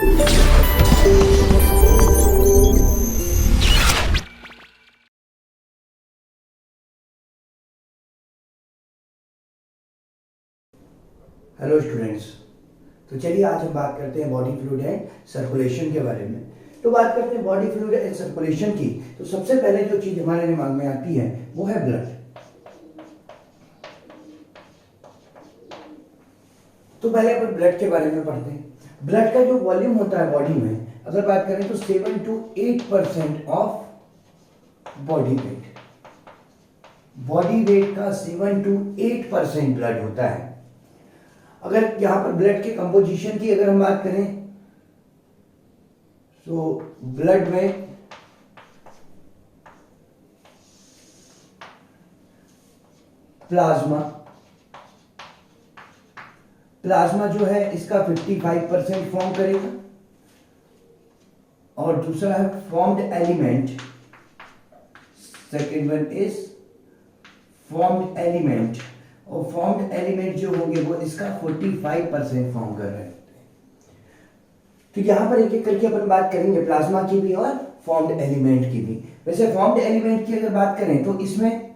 Hello students, तो चलिए आज हम बात करते हैं बॉडी फ्लूइड एंड सर्कुलेशन के बारे में। तो बात करते हैं बॉडी फ्लूइड एंड सर्कुलेशन की, तो सबसे पहले जो चीज हमारे दिमाग में आती है वो है ब्लड। तो पहले अपन ब्लड के बारे में पढ़ते हैं। ब्लड का जो वॉल्यूम होता है बॉडी में, अगर बात करें तो 7 to 8% of body weight. Body weight का 7 to 8% ब्लड होता है। अगर यहां पर ब्लड के कंपोजिशन की अगर हम बात करें तो ब्लड में प्लाज्मा जो है इसका 55% फॉर्म करेगा, और दूसरा है formed element. Second one is formed element, और फॉर्म्ड एलिमेंट जो होंगे वो इसका 45% फॉर्म कर रहे हैं। तो यहां पर एक एक करके अपन बात करेंगे प्लाज्मा की भी और फॉर्म्ड एलिमेंट की भी। वैसे फॉर्म्ड एलिमेंट की अगर बात करें तो इसमें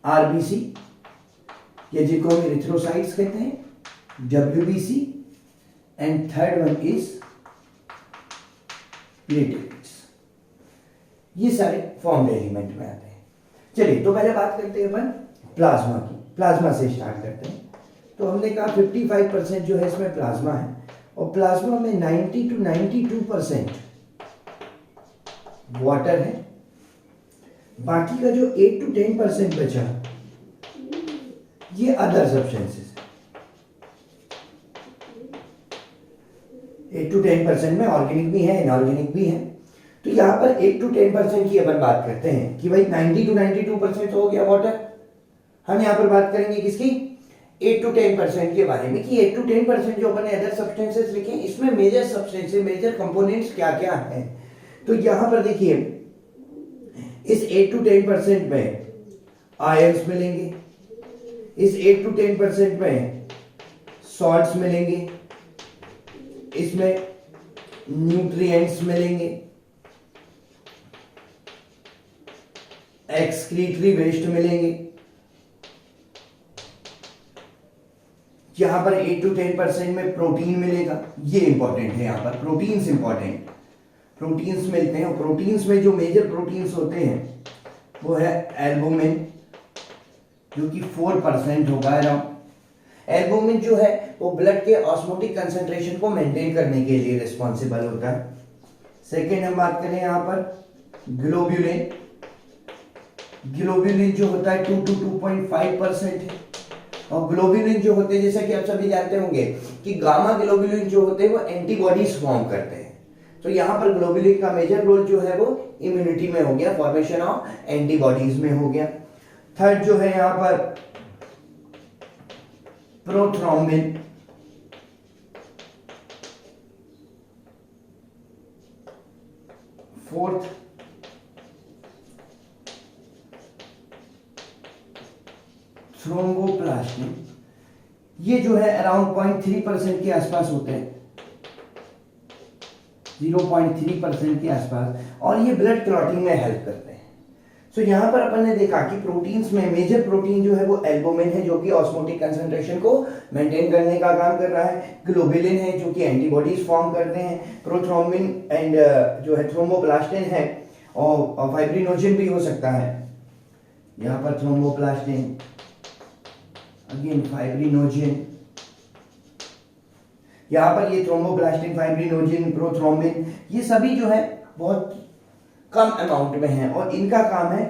आरबीसी या जिनको हम एरिथ्रोसाइट्स कहते हैं, WBC, and third one is platelets. ये सारे फॉर्म्ड एलिमेंट में आते हैं। चलिए तो पहले बात करते हैं अपन प्लाज्मा की। प्लाज्मा से स्टार्ट करते हैं। तो हमने कहा 55% जो है इसमें प्लाज्मा है, और प्लाज्मा में 90 to 92% वाटर है। बाकी का जो 8 to 10% बचा ये अदर सब्सटेंसेस है। 8 to 10% में ऑर्गेनिक भी है, इनऑर्गेनिक भी है। तो यहां पर 8 to 10% की अपन बात करते हैं कि भाई 90 to 92% हो गया वाटर। हम यहां पर बात करेंगे किसकी? 8 to 10% के बारे में, कि 8 to 10% जो अपन अदर सब्सटेंसेस लिखे इसमें मेजर सब्सटेंसेस, मेजर कंपोनेंट्स क्या क्या हैं। तो यहां पर देखिए इस 8 to 10% में आयंस मिलेंगे, इस 8 to 10% में सॉल्ट्स मिलेंगे, इसमें न्यूट्रिएंट्स मिलेंगे, एक्सक्रीटरी वेस्ट मिलेंगे। यहां पर 8 to 10% में प्रोटीन मिलेगा। ये इंपॉर्टेंट है, यहां पर प्रोटीन्स इंपॉर्टेंट, प्रोटीन्स मिलते हैं। और प्रोटीन्स में जो मेजर प्रोटीन्स होते हैं वो है एल्बुमिन, जो कि 4% होगा अराउंड। एल्बुमिन जो है वो ब्लड के ऑस्मोटिक कंसंट्रेशन को मेंटेन करने के लिए रिस्पॉन्सिबल होता है। सेकेंड हम बात करें यहां पर ग्लोब्यूलिन। ग्लोब्यूलिन जो होता है 2 to 2.5% है। और ग्लोब्यूलिन जो होते हैं, जैसा कि आप सभी जानते होंगे कि गामा ग्लोब्यूलिन जो होते हैं वो एंटीबॉडीज फॉर्म करते हैं। तो यहां पर ग्लोब्यूलिन का मेजर रोल जो है वो इम्यूनिटी में हो गया, फॉर्मेशन ऑफ एंटीबॉडीज में हो गया। थर्ड जो है यहां पर प्रोथ्रोम्बिन। Fourth thromboplastin. ये जो है अराउंड 0.3% के आसपास होते हैं, 0.3% के आसपास, और ये ब्लड क्लॉटिंग में हेल्प करते हैं। सो यहां पर अपन ने देखा कि प्रोटीन्स में मेजर प्रोटीन जो है वो एल्बुमिन है, जो कि ऑस्मोटिक कंसंट्रेशन को मेंटेन करने का काम कर रहा है। ग्लोबुलिन है जो कि एंटीबॉडीज फॉर्म करते हैं। प्रोथ्रोम्बिन एंड जो है थ्रोम्बोप्लास्टिन है, और फाइब्रिनोजन भी हो सकता है। यहां पर थ्रोम्बोप्लास्टिन, अगेन फाइब्रिनोजन, यहां पर ये थ्रोम्बोप्लास्टिन, फाइब्रिनोजन, प्रोथ्रोम्बिन, ये सभी जो है बहुत कम अमाउंट में है, और इनका काम है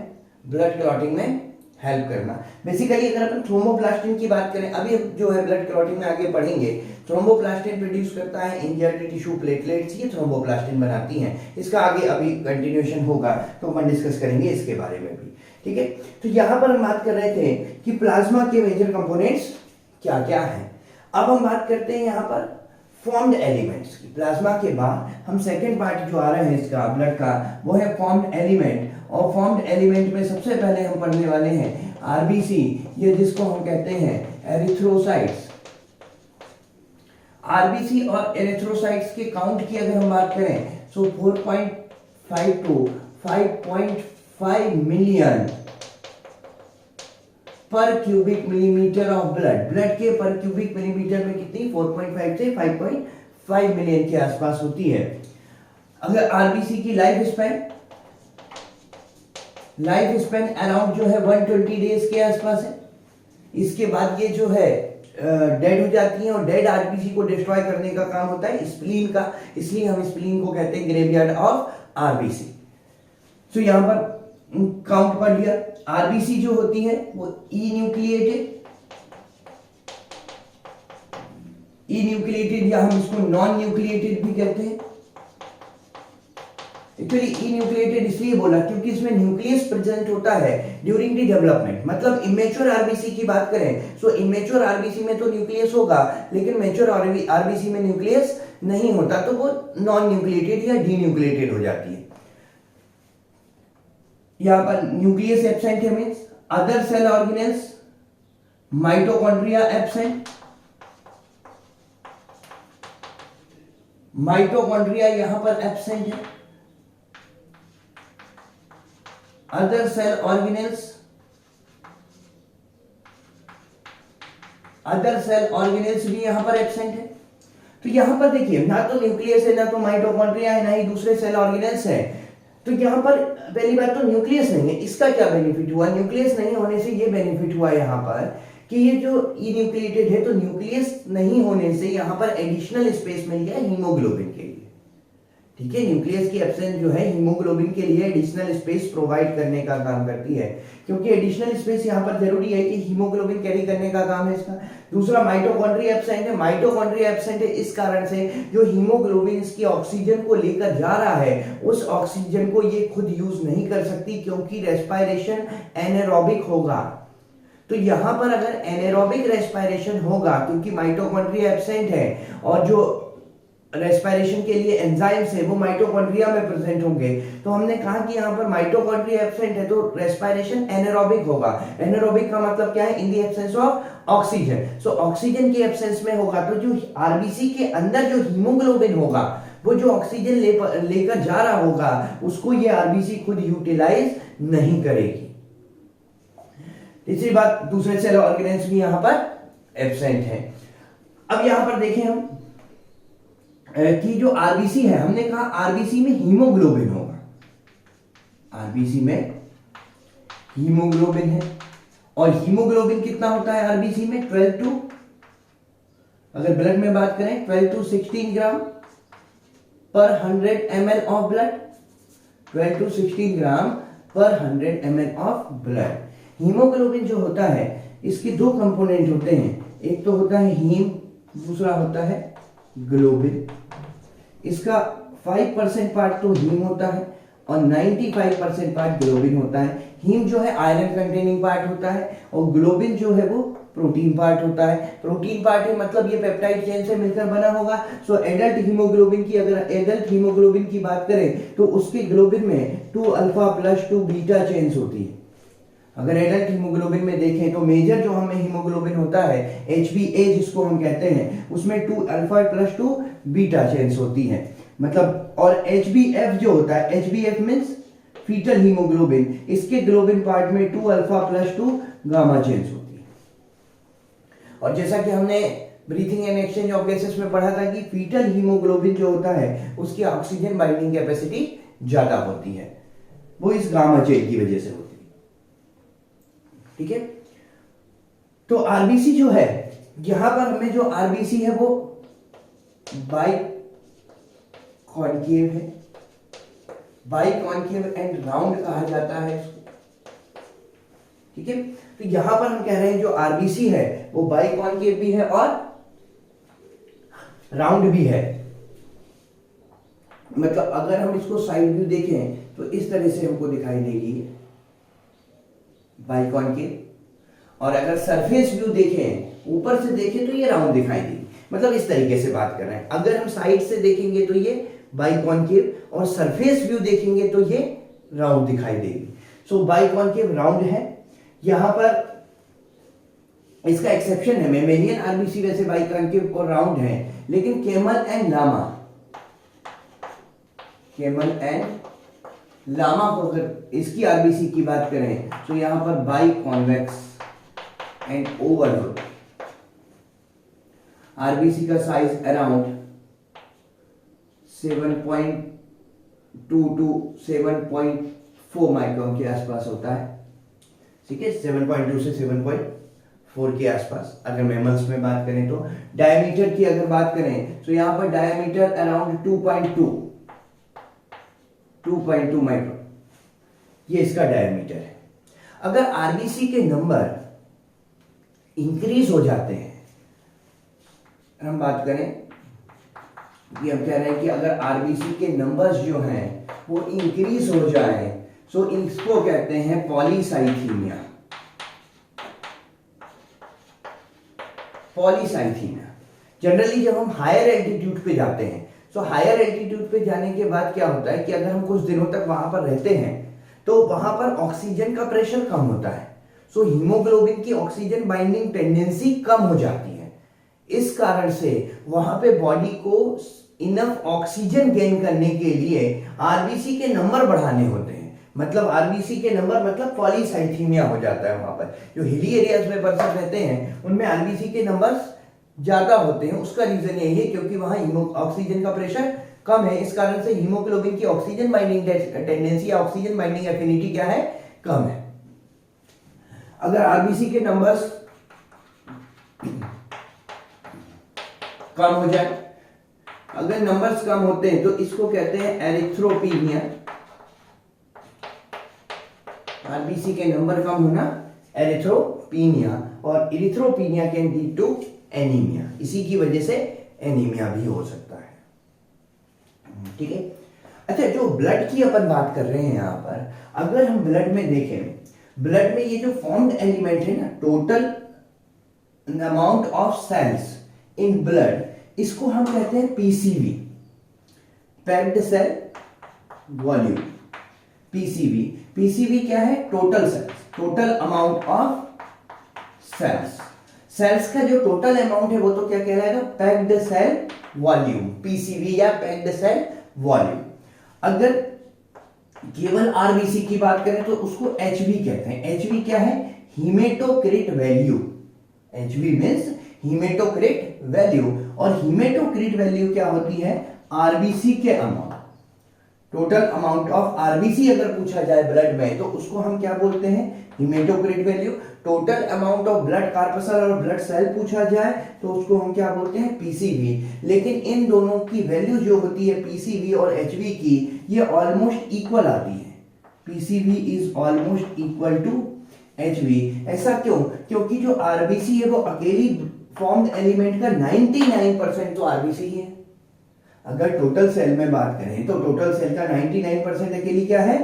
ब्लड क्लॉटिंग में हेल्प करना। बेसिकली अगर अपन थ्रोम्बोप्लास्टिन की बात करें, अभी जो है ब्लड क्लॉटिंग में आगे पढ़ेंगे, थ्रोम्बोप्लास्टिन प्रोड्यूस करता है इंजर्ड टिश्यू प्लेटलेट्स, ये थ्रोम्बोप्लास्टिन बनाती हैं। इसका आगे अभी कंटिन्यूएशन होगा तो हम डिस्कस करेंगे इसके बारे में भी, ठीक है। तो यहां पर हम बात कर रहे थे कि प्लाज्मा के मेजर कंपोनेंट्स क्या क्या हैं। अब हम बात करते हैं यहां पर फॉर्म्ड एलिमेंट्स की। प्लाज्मा के बाद हम सेकेंड पार्ट जो आ रहा है इसका ब्लड का, वो है फॉर्म्ड एलिमेंट। और फॉर्म्ड एलिमेंट में सबसे पहले हम पढ़ने वाले हैं आरबीसी, ये जिसको हम कहते हैं एरिथ्रोसाइट्स। आरबीसी और एरिथ्रोसाइट्स के काउंट की अगर हम बात करें सो 4.5 टू 5.5 मिलियन पर cubic millimetre of blood. Blood के पर क्यूबिक मिलीमीटर में कितनी 4.5 से 5.5 मिलियन के आसपास होती है। अगर आरबीसी की लाइफ स्पेन अराउंड जो है 120 डेज के आसपास है। इसके बाद ये जो है डेड हो जाती हैं और डेड आरबीसी को डिस्ट्रॉय करने का काम होता है स्प्लीन का, इसलिए हम स्प्लीन को कहते हैं ग्रेवयार्ड ऑफ आरबीसी। तो यहां पर काउंट पढ़ लिया। आरबीसी जो होती है वो ई न्यूक्लिएटेड या हम इसको नॉन न्यूक्लिएटेड भी कहते हैं। एक्चुअली ई न्यूक्लिएटेड इसलिए बोला क्योंकि इसमें न्यूक्लियस प्रेजेंट होता है ड्यूरिंग द डेवलपमेंट। मतलब इमेच्योर आरबीसी की बात करें सो इमेच्योर आरबीसी में तो न्यूक्लियस होगा लेकिन मैच्योर आरबीसी में न्यूक्लियस नहीं होता, तो वो नॉन न्यूक्लिएटेड या डी न्यूक्लिएटेड हो जाती है। यहां पर न्यूक्लियस एब्सेंट है means other cell organelles, mitochondria absent, mitochondria यहां पर एब्सेंट है, अदर सेल ऑर्गेनेल्स भी यहां पर एब्सेंट है। तो यहां पर देखिए ना तो न्यूक्लियस है, ना तो माइटोकॉन्ड्रिया है, ना ही दूसरे सेल ऑर्गेनेल्स है। तो यहां पर पहली बात तो न्यूक्लियस नहीं है। इसका क्या बेनिफिट हुआ? न्यूक्लियस नहीं होने से ये बेनिफिट हुआ यहां पर कि ये जो ई न्यूक्लिएटेड है तो न्यूक्लियस नहीं होने से यहां पर एडिशनल स्पेस मिल गया हीमोग्लोबिन के लिए। ठीक है, न्यूक्लियस की एब्सेंस जो है हीमोग्लोबिन के लिए एडिशनल स्पेस प्रोवाइड करने का काम करती है, क्योंकि एडिशनल स्पेस यहां पर जरूरी है कि हीमोग्लोबिन कैरी करने का काम है इसका। दूसरा माइटोकॉन्ड्रिया एब्सेंट है। माइटोकॉन्ड्रिया एब्सेंट है इस कारण से जो हीमोग्लोबिन इसकी ऑक्सीजन को लेकर जा रहा है उस ऑक्सीजन को ये खुद यूज नहीं कर सकती क्योंकि रेस्पिरेशन एनारोबिक होगा। तो यहां पर अगर एनारोबिक रेस्पिरेशन होगा क्योंकि माइटोकॉन्ड्रिया एब्सेंट है और जो रेस्पिरेशन के लिए एंजाइम्स है वो माइटोकॉन्ड्रिया में प्रेजेंट होंगे, तो हमने कहा कि यहाँ पर माइटोकॉन्ड्रिया एब्सेंट है तो रेस्पिरेशन एनारोबिक होगा। एनारोबिक का मतलब क्या है? In the absence of oxygen. So oxygen की एब्सेंस में होगा तो जो आरबीसी के अंदर जो हीमोग्लोबिन होगा वो जो ऑक्सीजन लेकर जा रहा होगा उसको ये आरबीसी खुद यूटिलाइज नहीं करेगी। तीसरी बात, दूसरे सेल ऑर्गेनेल्स भी यहां पर एब्सेंट है। अब यहां पर देखें हम कि जो आरबीसी है, हमने कहा आरबीसी में हीमोग्लोबिन होगा, आरबीसी में हीमोग्लोबिन है और हीमोग्लोबिन कितना होता है आरबीसी में? 12 टू, अगर ब्लड में बात करें 12 टू 16 ग्राम पर 100 ml ऑफ ब्लड, 12 टू 16 ग्राम पर 100 ml ऑफ ब्लड। हीमोग्लोबिन जो होता है इसके दो कंपोनेंट होते हैं, एक तो होता है हीम, दूसरा होता है ग्लोबिन। इसका 5% पार्ट तो हीम होता है और 95% पार्ट ग्लोबिन होता है। हीम जो है आयरन कंटेनिंग पार्ट होता है और ग्लोबिन जो है वो प्रोटीन पार्ट होता है। प्रोटीन पार्ट है मतलब ये पेप्टाइड चेन से मिलकर बना होगा। सो एडल्ट हीमोग्लोबिन की, अगर एडल्ट हीमोग्लोबिन की बात करें तो उसके ग्लोबिन में 2 अल्फा प्लस 2 बीटा चेन्स होती है। अगर एडल्ट हीमोग्लोबिन में देखें तो मेजर जो हमें हीमोग्लोबिन होता है HbA जिसको हम कहते हैं उसमें 2 अल्फा प्लस 2 बीटा चेन्स होती हैं, मतलब। और HbF जो होता है, HbF मींस फीटल हीमोग्लोबिन, इसके ग्लोबिन पार्ट में 2 अल्फा प्लस 2 गामा चेन्स होती है। और जैसा कि हमने breathing and exchange of gases में पढ़ा था कि फीटल हीमोग्लोबिन जो होता है उसकी ऑक्सीजन बाइंडिंग कैपेसिटी ज्यादा होती है, वो इस गामा चेन की वजह से होती है। ठीक है, तो आरबीसी जो है यहां पर हमें जो आरबीसी है वो बाइकॉन्केव है, बाइकॉन्केव एंड राउंड कहा जाता है इसको। ठीक है, तो यहां पर हम कह रहे हैं जो आरबीसी है वो बाइकॉन्केव भी है और राउंड भी है। मतलब अगर हम इसको साइड व्यू देखें तो इस तरह से हमको दिखाई देगी बाइकॉन्केव, और अगर सरफेस व्यू देखें ऊपर से देखें तो ये राउंड दिखाई देगी। मतलब इस तरीके से बात कर रहे हैं, अगर हम साइड से देखेंगे तो ये बाइकॉन्केव और सरफेस व्यू देखेंगे तो ये राउंड दिखाई देगी। सो बाइकॉन्केव राउंड है। यहां पर इसका एक्सेप्शन है, मेमेलियन आरबीसी वैसे बाइकॉन्केव और राउंड है, लेकिन कैमल एंड लामा को अगर इसकी आरबीसी की बात करें तो यहां पर बाई कॉन्वेक्स एंड ओवल होता है। आरबीसी का साइज अराउंड 7.2 टू 7.4 माइक्रोन के आसपास होता है। ठीक है, 7.2 से 7.4 के आसपास अगर मैमल्स में बात करें तो। डायमीटर की अगर बात करें तो यहां पर डायमीटर अराउंड 2.2 माइक्रोन, ये इसका डायमीटर है। अगर आरबीसी के नंबर इंक्रीज हो जाते हैं, हम बात करें कि हम कह रहे हैं कि अगर आरबीसी के नंबर्स जो हैं वो इंक्रीज हो जाएं तो इसको कहते हैं पॉलीसाइथीमिया। जनरली जब हम हायर एल्टीट्यूड पे जाते हैं, तो हायर एल्टीट्यूड पे जाने के बाद क्या होता है कि अगर हम कुछ दिनों तक वहां पर रहते हैं तो वहां पर ऑक्सीजन का प्रेशर कम होता है, सो हीमोग्लोबिन की ऑक्सीजन बाइंडिंग टेंडेंसी कम हो जाती है। इस कारण से वहां पे बॉडी को इनफ ऑक्सीजन गेन करने के लिए आरबीसी के नंबर बढ़ाने होते हैं। मतलब आरबीसी के नंबर मतलब पॉलीसाइथीमिया हो जाता है। वहां पर जो हिली एरियाज में पर्सन रहते हैं उनमें आरबीसी के नंबर्स ज्यादा होते हैं। उसका रीजन यही है क्योंकि वहां ऑक्सीजन का प्रेशर कम है, इस कारण से हीमोग्लोबिन की ऑक्सीजन बाइंडिंग टेंडेंसी या ऑक्सीजन बाइंडिंग एफिनिटी क्या है, कम है। अगर आरबीसी के नंबर्स कम हो जाए, अगर नंबर्स कम होते हैं तो इसको कहते हैं एरिथ्रोपीनिया। आरबीसी के नंबर कम होना एरिथ्रोपीनिया, और एरिथ्रोपीनिया कैन लीड टू एनीमिया। इसी की वजह से एनीमिया भी हो सकता है। ठीक है। अच्छा, जो ब्लड की अपन बात कर रहे हैं यहां पर, अगर हम ब्लड में देखें, ब्लड में ये जो फॉर्म्ड एलिमेंट है ना, total amount of cells in blood, इसको हम कहते हैं PCV, packed cell volume. PCV क्या है, total cells, total amount of cells. Cells का जो टोटल अमाउंट है वो तो क्या कहलाएगा, पैक्ड सेल वॉल्यूम, पीसीवी या पैक्ड सेल वॉल्यूम। अगर केवल आरबीसी की बात करें तो उसको एचवी कहते हैं। एचवी क्या है, haematocrit value. HV means haematocrit value, और हीमेटोक्रिट वैल्यू क्या होती है, आरबीसी के amount, total amount of RBC अगर पूछा जाए ब्लड में तो उसको हम क्या बोलते हैं, hematocrit value. Total amount of blood corpuscle और ब्लड सेल पूछा जाए तो उसको हम क्या बोलते हैं, पीसीवी। लेकिन इन दोनों की वैल्यू जो होती है पीसीवी और एचवी की, ये ऑलमोस्ट इक्वल आती है। PCV is almost equal to HV. ऐसा क्यों, क्योंकि जो आरबीसी है वो अकेली फॉर्म्ड एलिमेंट का 99% तो आरबीसी ही है। अगर टोटल सेल में बात करें तो टोटल सेल का 99% अकेली क्या है,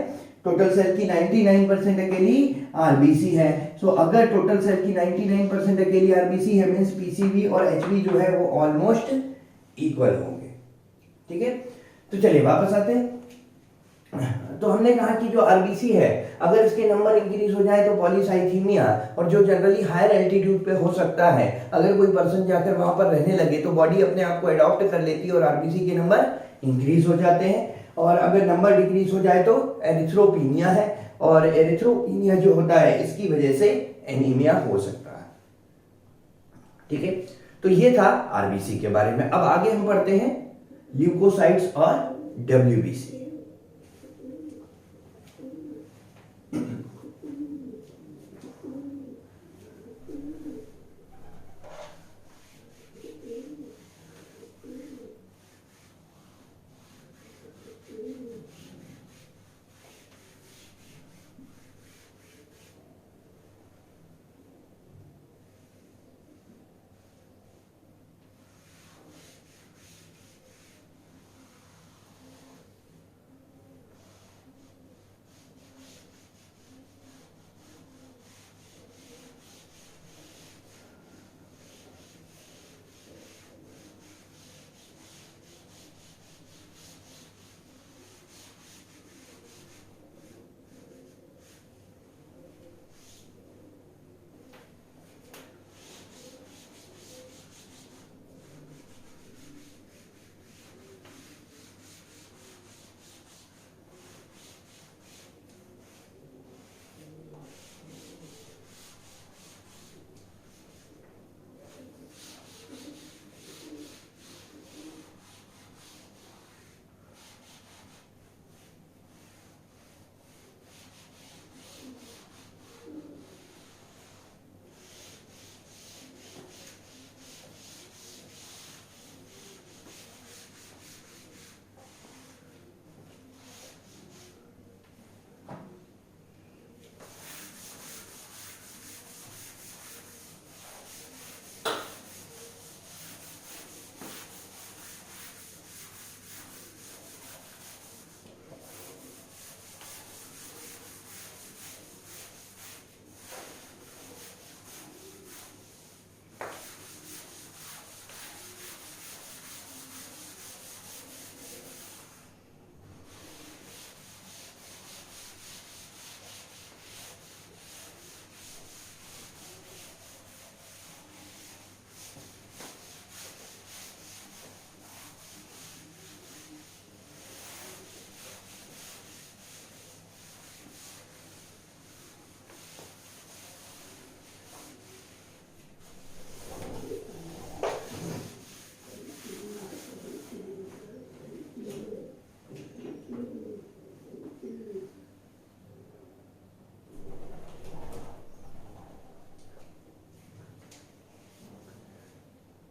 टोटल सेल की 99% अकेली आरबीसी है। सो अगर टोटल सेल की 99% अकेली आरबीसी है, मींस पीसीवी और एचवी जो है वो ऑलमोस्ट इक्वल होंगे। ठीक है, तो चलिए वापस आते हैं। तो हमने कहा कि जो आरबीसी है अगर इसके नंबर इंक्रीज हो जाए तो पॉलीसाइथीमिया, और जो जनरली हायर एल्टीट्यूड पे हो सकता है, अगर कोई पर्सन जाकर वहां पर रहने लगे तो बॉडी अपने आप को अडॉप्ट कर लेती है और आरबीसी के नंबर इंक्रीज हो जाते हैं। और अगर नंबर डिक्रीज हो जाए तो एरिथ्रोपीनिया है, और एरिथ्रोपीनिया जो होता है इसकी वजह से एनीमिया हो सकता है। ठीक है, तो ये था आरबीसी के बारे में। अब आगे हम पढ़ते हैं ल्यूकोसाइट्स और डब्ल्यूबीसी।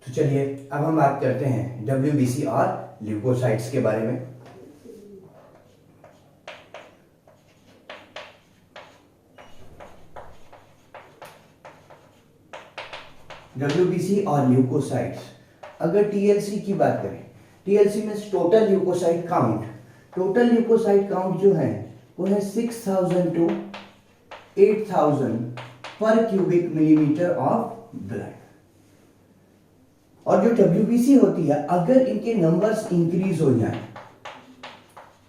तो चलिए अब हम बात करते हैं WBC और ल्यूकोसाइट्स के बारे में। WBC और ल्यूकोसाइट्स, अगर TLC की बात करें, TLC में total leucocyte count, total leucocyte count जो है वो है 6000 टू 8000 पर क्यूबिक मिलीमीटर ऑफ ब्लड। और जो WBC होती है, अगर इनके नंबर्स इंक्रीज हो जाए,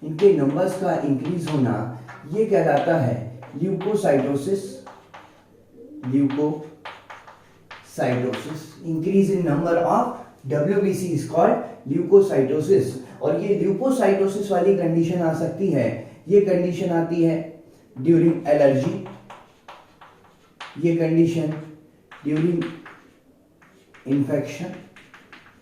इनके नंबर्स का इंक्रीज होना ये कहलाता है leucocytosis. Leucocytosis, increase in number of WBC is called leucocytosis. और ये ल्यूकोसाइटोसिस वाली कंडीशन आ सकती है, ये कंडीशन आती है ड्यूरिंग एलर्जी, ये कंडीशन ड्यूरिंग इन्फेक्शन,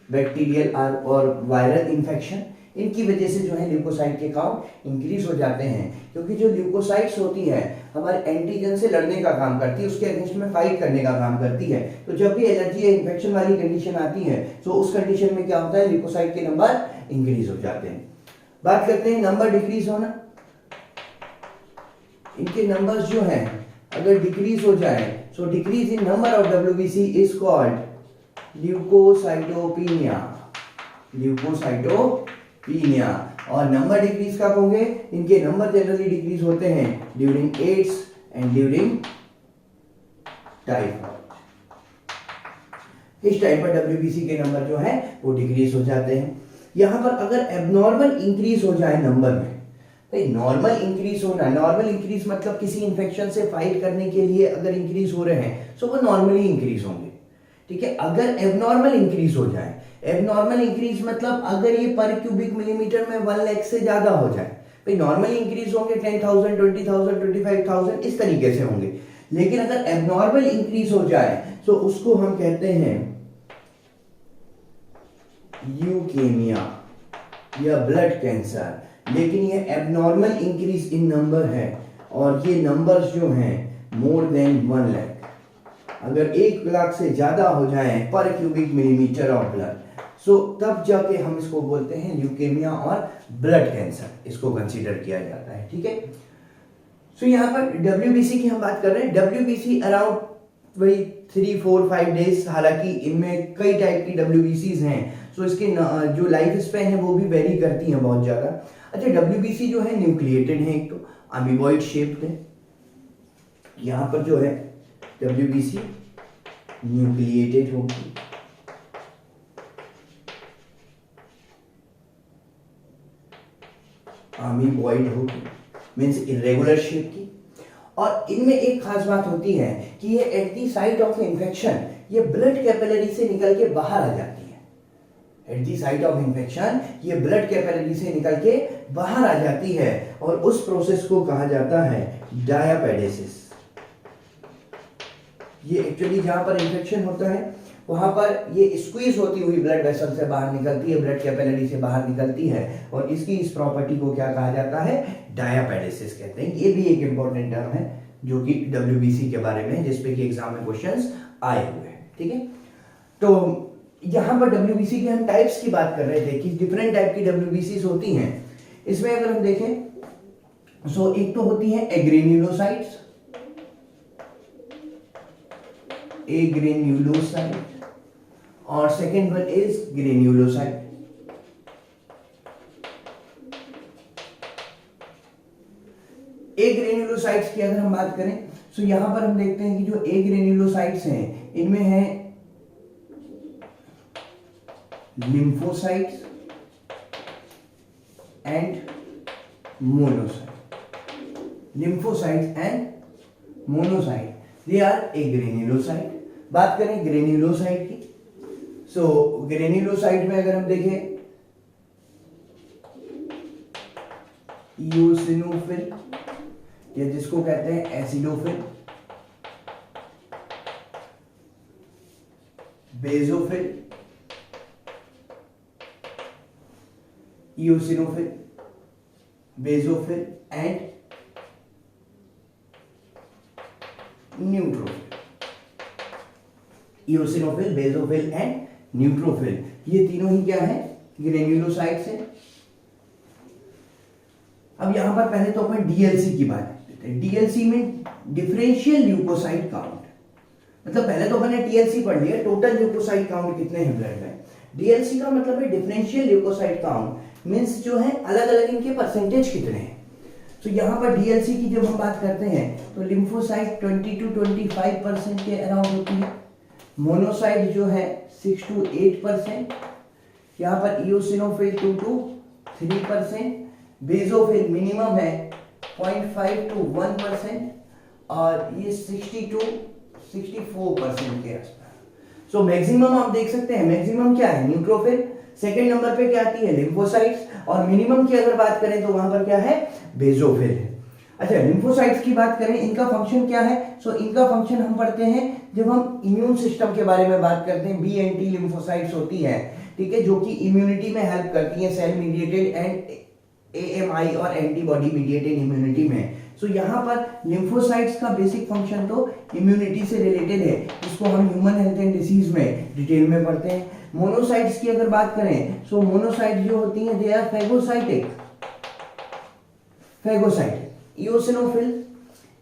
बैक्टीरियल और वायरल इन्फेक्शन। इनकी वजह से जो है ल्यूकोसाइट के काउंट इंक्रीज हो जाते हैं, क्योंकि जो ल्यूकोसाइट्स होती है हमारे एंटीजन से लड़ने का काम करती है, उसके अगेंस्ट में फाइट करने का काम करती है। तो जब भी एलर्जी या इन्फेक्शन वाली कंडीशन आती है तो उस कंडीशन में क्या होता है, ल्यूकोसाइट के नंबर इंक्रीज हो जाते हैं। बात करते हैं नंबर डिक्रीज होना। इनके नंबर्स जो हैं अगर डिक्रीज हो जाए, so decrease in number of WBC is called leukocytopenia. Leukocytopenia. और नंबर डिक्रीज कब होंगे, इनके नंबर जनरली डिक्रीज होते हैं during AIDS and during typhoid. इस टाइम पर WBC के नंबर जो है वो डिक्रीज हो जाते हैं। यहां पर अगर एबनॉर्मल इंक्रीज हो जाए नंबर में, नॉर्मल इंक्रीज होना, नॉर्मल इंक्रीज मतलब किसी इंफेक्शन से फाइट करने के लिए अगर इंक्रीज हो रहे हैं सो वो नॉर्मली इंक्रीज होंगे, ठीक है। अगर एबनॉर्मल इंक्रीज हो जाए, एबनॉर्मल इंक्रीज मतलब अगर ये पर क्यूबिक मिलीमीटर में 1 लाख से ज्यादा हो जाए, भाई नॉर्मली इंक्रीज होंगे 10,000, 20,000, 25,000 इस तरीके से होंगे। लेकिन अगर एबनॉर्मल इंक्रीज हो जाए तो उसको हम कहते हैं ल्यूकेमिया या ब्लड कैंसर। लेकिन ये एबनॉर्मल इंक्रीज इन नंबर है और ये नंबर्स जो हैं मोर देन 1 लाख, अगर 1 लाख से ज्यादा हो जाए पर क्यूबिक मिलीमीटर ऑफ ब्लड, सो तब जाके हम इसको बोलते हैं ल्यूकेमिया और ब्लड कैंसर, इसको कंसीडर किया जाता है, ठीक है। सो यहाँ पर WBC की हम बात कर रहे हैं। WBC अराउंड वही 3, 4, 5 डेज, हालांकि इनमें कई टाइप की WBCs हैं, सो इसके जो लाइफ स्पैन है वो भी वेरी करती है बहुत ज्यादा। अच्छा, WBC जो है न्यूक्लिएटेड है, एक तो अमीबॉइड शेप्ड है। यहाँ पर जो है WBC न्यूक्लिएटेड होगी, अमीबॉइड होगी, मींस इरेगुलर शेप की। और इनमें एक खास बात होती है कि ये at the site of infection ये ब्लड कैपिलरी से निकल के बाहर आ जाती है। At the site of infection ये ब्लड कैपिलरी से निकल के बाहर आ जाती है और उस प्रोसेस को कहा जाता है डायापेडेसिस। ये एक्चुअली जहां पर इन्फेक्शन होता है वहां पर ये स्क्वीज होती हुई ब्लड वेसल से बाहर निकलती है, ब्लड कैपिलरी से बाहर निकलती है, और इसकी इस प्रॉपर्टी को क्या कहा जाता है, डायापेडेसिस कहते हैं। ये भी एक इंपॉर्टेंट टर्म है जो कि WBC के बारे में, जिसपे कि एग्जाम में क्वेश्चंस आए हुए हैं, ठीक है। तो यहां पर WBC के हम टाइप्स की बात कर रहे थे कि डिफरेंट टाइप की WBCs होती हैं। इसमें अगर हम देखें सो एक तो होती है एग्रेन्युलोसाइट्स, एग्रेन्युलोसाइट, और सेकेंड वन इज ग्रेन्युलोसाइट। एग्रेन्युलोसाइट्स की अगर हम बात करें तो यहां पर हम देखते हैं कि जो एग्रेन्युलोसाइट्स हैं इनमें है lymphocytes and monocyte. Lymphocytes and monocyte, they are agranulocyte. बात करें ग्रेन्युलोसाइट की, सो ग्रेन्युलोसाइट में अगर हम देखें इओसिनोफिल या जिसको कहते हैं acidophil, basophil, eosinophil, basophil and neutrophil. Eosinophil, basophil and neutrophil, ये तीनों ही क्या है, ग्रेन्युलोसाइट्स है। अब यहां पर पहले तो अपन डीएलसी की बात करते हैं। डीएलसी में डिफरेंशियल ल्यूकोसाइट काउंट, मतलब पहले तो मैंने टीएलसी पढ़ लिया, टोटल ल्यूकोसाइट काउंट कितने हैं ब्लड में। डीएलसी का मतलब है डिफरेंशियल ल्यूकोसाइट काउंट, मींस जो है अलग अलग इनके परसेंटेज कितने हैं। तो यहाँ पर डीएलसी की जब हम बात करते हैं तो लिम्फोसाइट 20 to 25% के अराउंड होती है, मोनोसाइट जो है 6 to 8%, यहाँ पर इओसिनोफिल 2 to 3%, बेसोफिल मिनिमम है 0.5 to 1%, और ये 60 to 64% के आसपास। सो मैक्सिमम आप देख सकते हैं, मैक्सिमम क्या है, न्यूट्रोफिल, सेकंड नंबर पे क्या आती है, लिम्फोसाइट्स, और मिनिमम की अगर बात करें तो वहां पर क्या है, बेसोफिल है। अच्छा, लिम्फोसाइट्स की बात करें, इनका फंक्शन क्या है। सो इनका फंक्शन हम पढ़ते हैं जब हम इम्यून सिस्टम के बारे में बात करते हैं। बी एंटी लिम्फोसाइट्स होती है, ठीक है, जो कि इम्यूनिटी में हेल्प करती है, सेल मीडिएटेड एंड एएमआई और एंटीबॉडी मीडिएटेड इम्यूनिटी में। सो यहाँ पर लिम्फोसाइट्स का बेसिक फंक्शन तो इम्यूनिटी से रिलेटेड है, जिसको हम ह्यूमन हेल्थ एंड डिसीज में डिटेल में पढ़ते हैं। मोनोसाइट्स की अगर बात करें, सो मोनोसाइट जो होती हैं दे आर फैगोसाइटिक,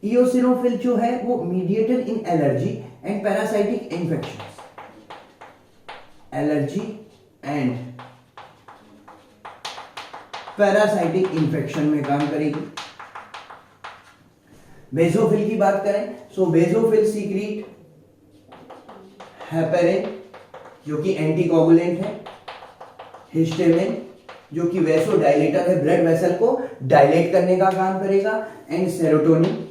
इओसिनोफिल जो है वो mediated in allergy and parasitic infections, allergy and parasitic infection में काम करेगी। बेसोफिल की बात करें, सो बेसोफिल सीक्रेट हेपेरिन जो कि एंटीकोगुलेंट है, हिस्टामिन जो कि वैसोडाइलेटर है, ब्लड वेसल को डायलेट करने का काम करेगा, एंड सेरोटोनिन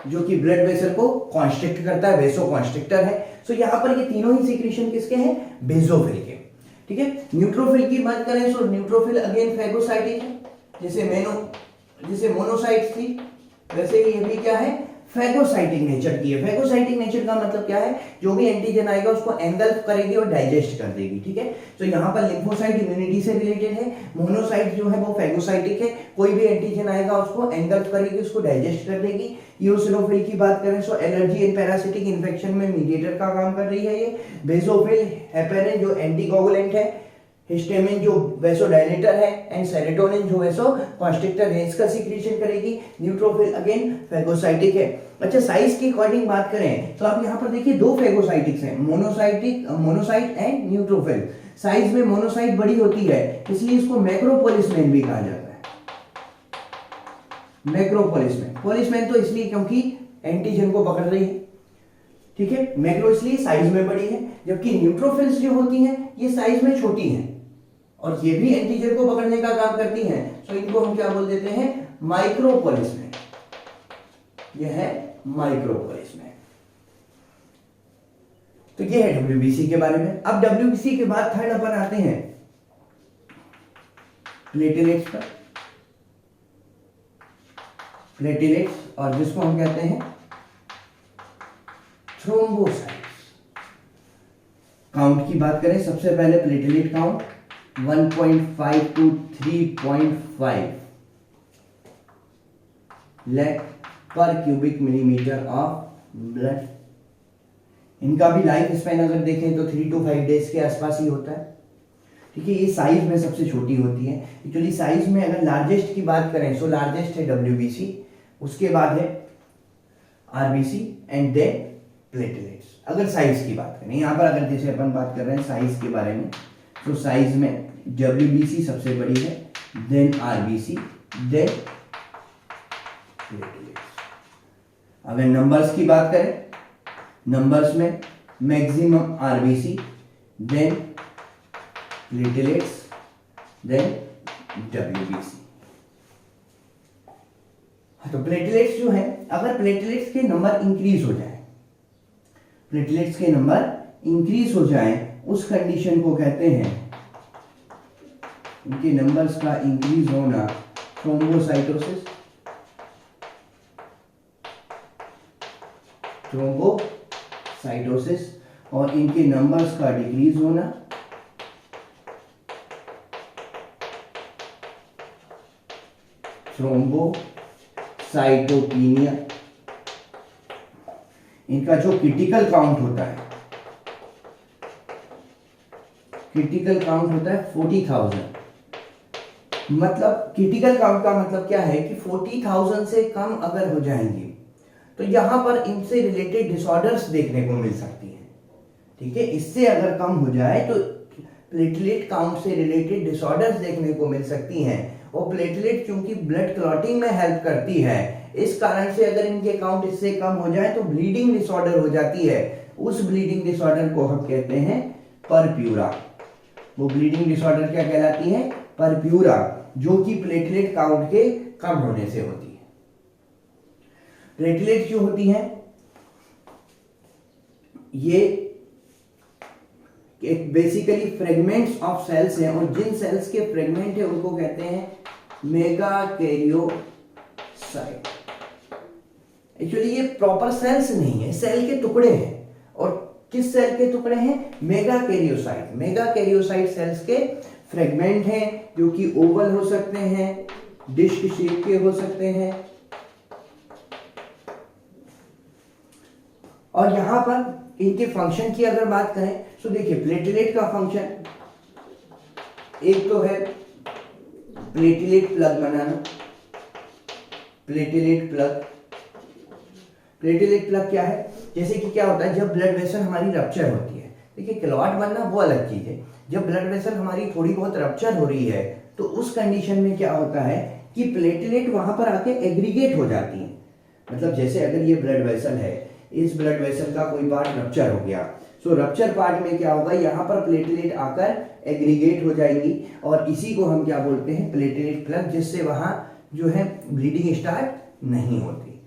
जो कि ब्लड वेसल को कॉन्स्ट्रिक्ट करता है, वेसो कॉन्स्ट्रिक्टर है। सो यहां पर ये तीनों ही सीक्रेशन किसके हैं, बेसोफिल के, ठीक है। न्यूट्रोफिल की बात करें, सो न्यूट्रोफिल अगेन फैगोसाइटिक है, जैसे मोनोसाइट्स थी वैसे ही ये भी क्या है, फैगोसाइटिक नेचर की है। फैगोसाइटिक नेचर का मतलब क्या है, जो भी एंटीजन आएगा उसको एंगल्फ करेगी और डाइजेस्ट कर देगी, ठीक है। तो यहाँ पर लिम्फोसाइट इम्यूनिटी से रिलेटेड है, मोनोसाइट जो है वो फैगोसाइटिक है, कोई भी एंटीजन आएगा उसको एंगल्फ करेगी, उसको डाइजेस्ट कर देगी। इओसिनोफिल की बात करें, सो एलर्जी एंड पैरासिटिक इन्फेक्शन में मीडिएटर का काम कर रही है ये। बेसोफिल हेपेरिन जो एंटीकोगुलेंट है, हिस्टामिन जो वेसोडाइलेटर है, एंड सेरोटोनिन जो वेसो कॉन्स्ट्रिक्टर है, इसका सीक्रेशन करेगी। न्यूट्रोफिल अगेन फैगोसाइटिक है। अच्छा, साइज के अकॉर्डिंग बात करें तो आप यहाँ पर देखिए दो फैगोसाइटिक्स हैं, मोनोसाइट एंड न्यूट्रोफिल। साइज में मोनोसाइट बड़ी होती है, इसलिए इसको मैक्रोपोलिसमैन भी कहा जाता है। पोलिसमैन तो इसलिए क्योंकि एंटीजन को पकड़ रही है, ठीक है। मैक्रो इसलिए साइज में बड़ी है, जबकि न्यूट्रोफिल्स जो होती हैं ये साइज में छोटी हैं और ये भी एंटीजन को पकड़ने का काम करती हैं। तो इनको हम क्या बोल देते हैं, माइक्रोपोलिसमैन। ये है माइक्रोपोलिसमैन। तो ये है डब्ल्यूबीसी के बारे में। अब डब्ल्यूबीसी के बाद थर्ड अपन आते हैं प्लेटलेट्स पर। प्लेटलेट्स और जिसको हम कहते हैं थ्रोम्बोसाइट्स। काउंट की बात करें, सबसे पहले प्लेटलेट काउंट 1.5 to 3.5 lakh पर क्यूबिक मिलीमीटर ऑफ ब्लड। इनका भी लाइफ स्पैन अगर देखें तो 3 to 5 डेज के आसपास ही होता है, ठीक है। ये साइज में सबसे छोटी होती है। एक्चुअली साइज में अगर लार्जेस्ट की बात करें, सो लार्जेस्ट है डब्ल्यूबीसी, उसके बाद है आरबीसी एंड देन प्लेटलेट्स। अगर साइज की बात करें, यहाँ पर अगर जैसे अपन बात कर रहे हैं साइज के बारे में, तो साइज में डब्ल्यूबीसी सबसे बड़ी है, देन आरबीसी, देन प्लेटलेट्स। अगर नंबर्स की बात करें, नंबर्स में maximum RBC, then platelets, then WBC. तो प्लेटलेट्स जो है, अगर प्लेटलेट्स के नंबर इंक्रीज हो जाए, प्लेटलेट्स के नंबर इंक्रीज हो जाए, उस कंडीशन को कहते हैं, उनके नंबर्स का इंक्रीज होना थ्रोम्बोसाइटोसिस। थ्रोम्बोसाइटोसिस और इनके नंबर्स का डिक्रीज होना थ्रोम्बोसाइटोपिनिया। इनका जो क्रिटिकल काउंट होता है क्रिटिकल काउंट होता है 40,000। मतलब क्रिटिकल काउंट का मतलब क्या है कि 40,000 से कम अगर हो जाएंगे तो यहां पर इनसे रिलेटेड डिसऑर्डर्स देखने को मिल सकती हैं। ठीक है, इससे अगर कम हो जाए तो प्लेटलेट काउंट से रिलेटेड डिसऑर्डर्स देखने को मिल सकती हैं। और प्लेटलेट चूंकि ब्लड क्लॉटिंग में हेल्प करती है, इस कारण से अगर इनके काउंट इससे कम हो जाए तो ब्लीडिंग डिसऑर्डर हो जाती है। उस ब्लीडिंग डिसऑर्डर को हम कहते हैं परप्यूरा। वो ब्लीडिंग डिसऑर्डर क्या कहलाती है? परप्यूरा, जो कि प्लेटलेट काउंट के कम होने से होती है। प्लेटलेट जो होती हैं ये एक बेसिकली फ्रेगमेंट्स ऑफ सेल्स हैं, और जिन सेल्स के फ्रेगमेंट है उनको कहते हैं मेगाकैरियोसाइट। एक्चुअली ये प्रॉपर सेल्स नहीं है, सेल के टुकड़े हैं। और किस सेल के टुकड़े हैं? मेगाकैरियोसाइट। मेगाकैरियोसाइट सेल्स के फ्रेगमेंट हैं, जो कि ओवल हो सकते हैं, डिस्क शेप के हो सकते हैं। और यहां पर इनके फंक्शन की अगर बात करें तो देखिए, प्लेटलेट का फंक्शन एक तो है प्लेटलेट प्लग बनाना। प्लेटलेट प्लग, प्लेटलेट प्लग क्या है? जैसे कि क्या होता है, जब ब्लड वेसल हमारी रप्चर होती है, देखिए क्लॉट बनना वो अलग चीज है। जब ब्लड वेसल हमारी थोड़ी बहुत रप्चर हो रही है तो उस कंडीशन में क्या होता है कि प्लेटलेट वहां पर आके एग्रीगेट हो जाती है। मतलब जैसे अगर ये ब्लड वेसल है, इस ब्लड वेसल का कोई पार्ट रप्चर हो गया, सो रप्चर पार्ट में क्या होगा, यहाँ पर प्लेटलेट आकर एग्रीगेट हो जाएंगी, और इसी को हम क्या बोलते हैं? प्लेटलेट प्लग, जिससे वहां जो है ब्लीडिंग स्टार्ट नहीं होती।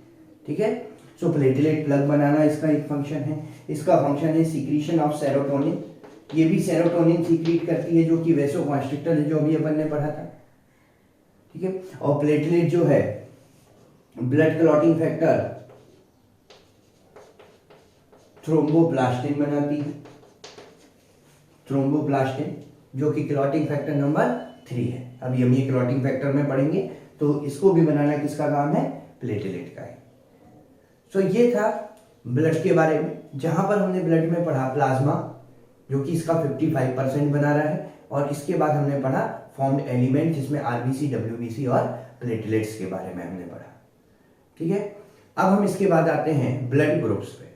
ठीक है, सो प्लेटलेट प्लग बनाना इसका एक फंक्शन है। इसका फंक्शन है सीक्रीशन ऑफ सेरोटोनिन। ये भी सेरोटोनिन सीक्रेट करती है, जो कि वैसोकंस्ट्रिक्टर है, जो अभी अपन ने पढ़ा था। ठीक है, और प्लेटलेट जो है ब्लड क्लॉटिंग फैक्टर थ्रोम्बोप्लास्टिन बनाती है। थ्रोम्बोप्लास्टिन जो कि क्लॉटिंग फैक्टर नंबर 3 है। अभी हम ये क्लॉटिंग फैक्टर में पढ़ेंगे, तो इसको भी बनाना किसका काम है? प्लेटलेट का है। सो ये था ब्लड के बारे में, जहां पर हमने ब्लड में पढ़ा प्लाज्मा, जो कि इसका 55% बना रहा है, और इसके बाद हमने पढ़ा फॉर्म्ड एलिमेंट, जिसमें आरबीसी, डब्ल्यूबीसी और प्लेटलेट्स के बारे में हमने पढ़ा। ठीक है, अब हम इसके बाद आते हैं ब्लड ग्रुप्स पे।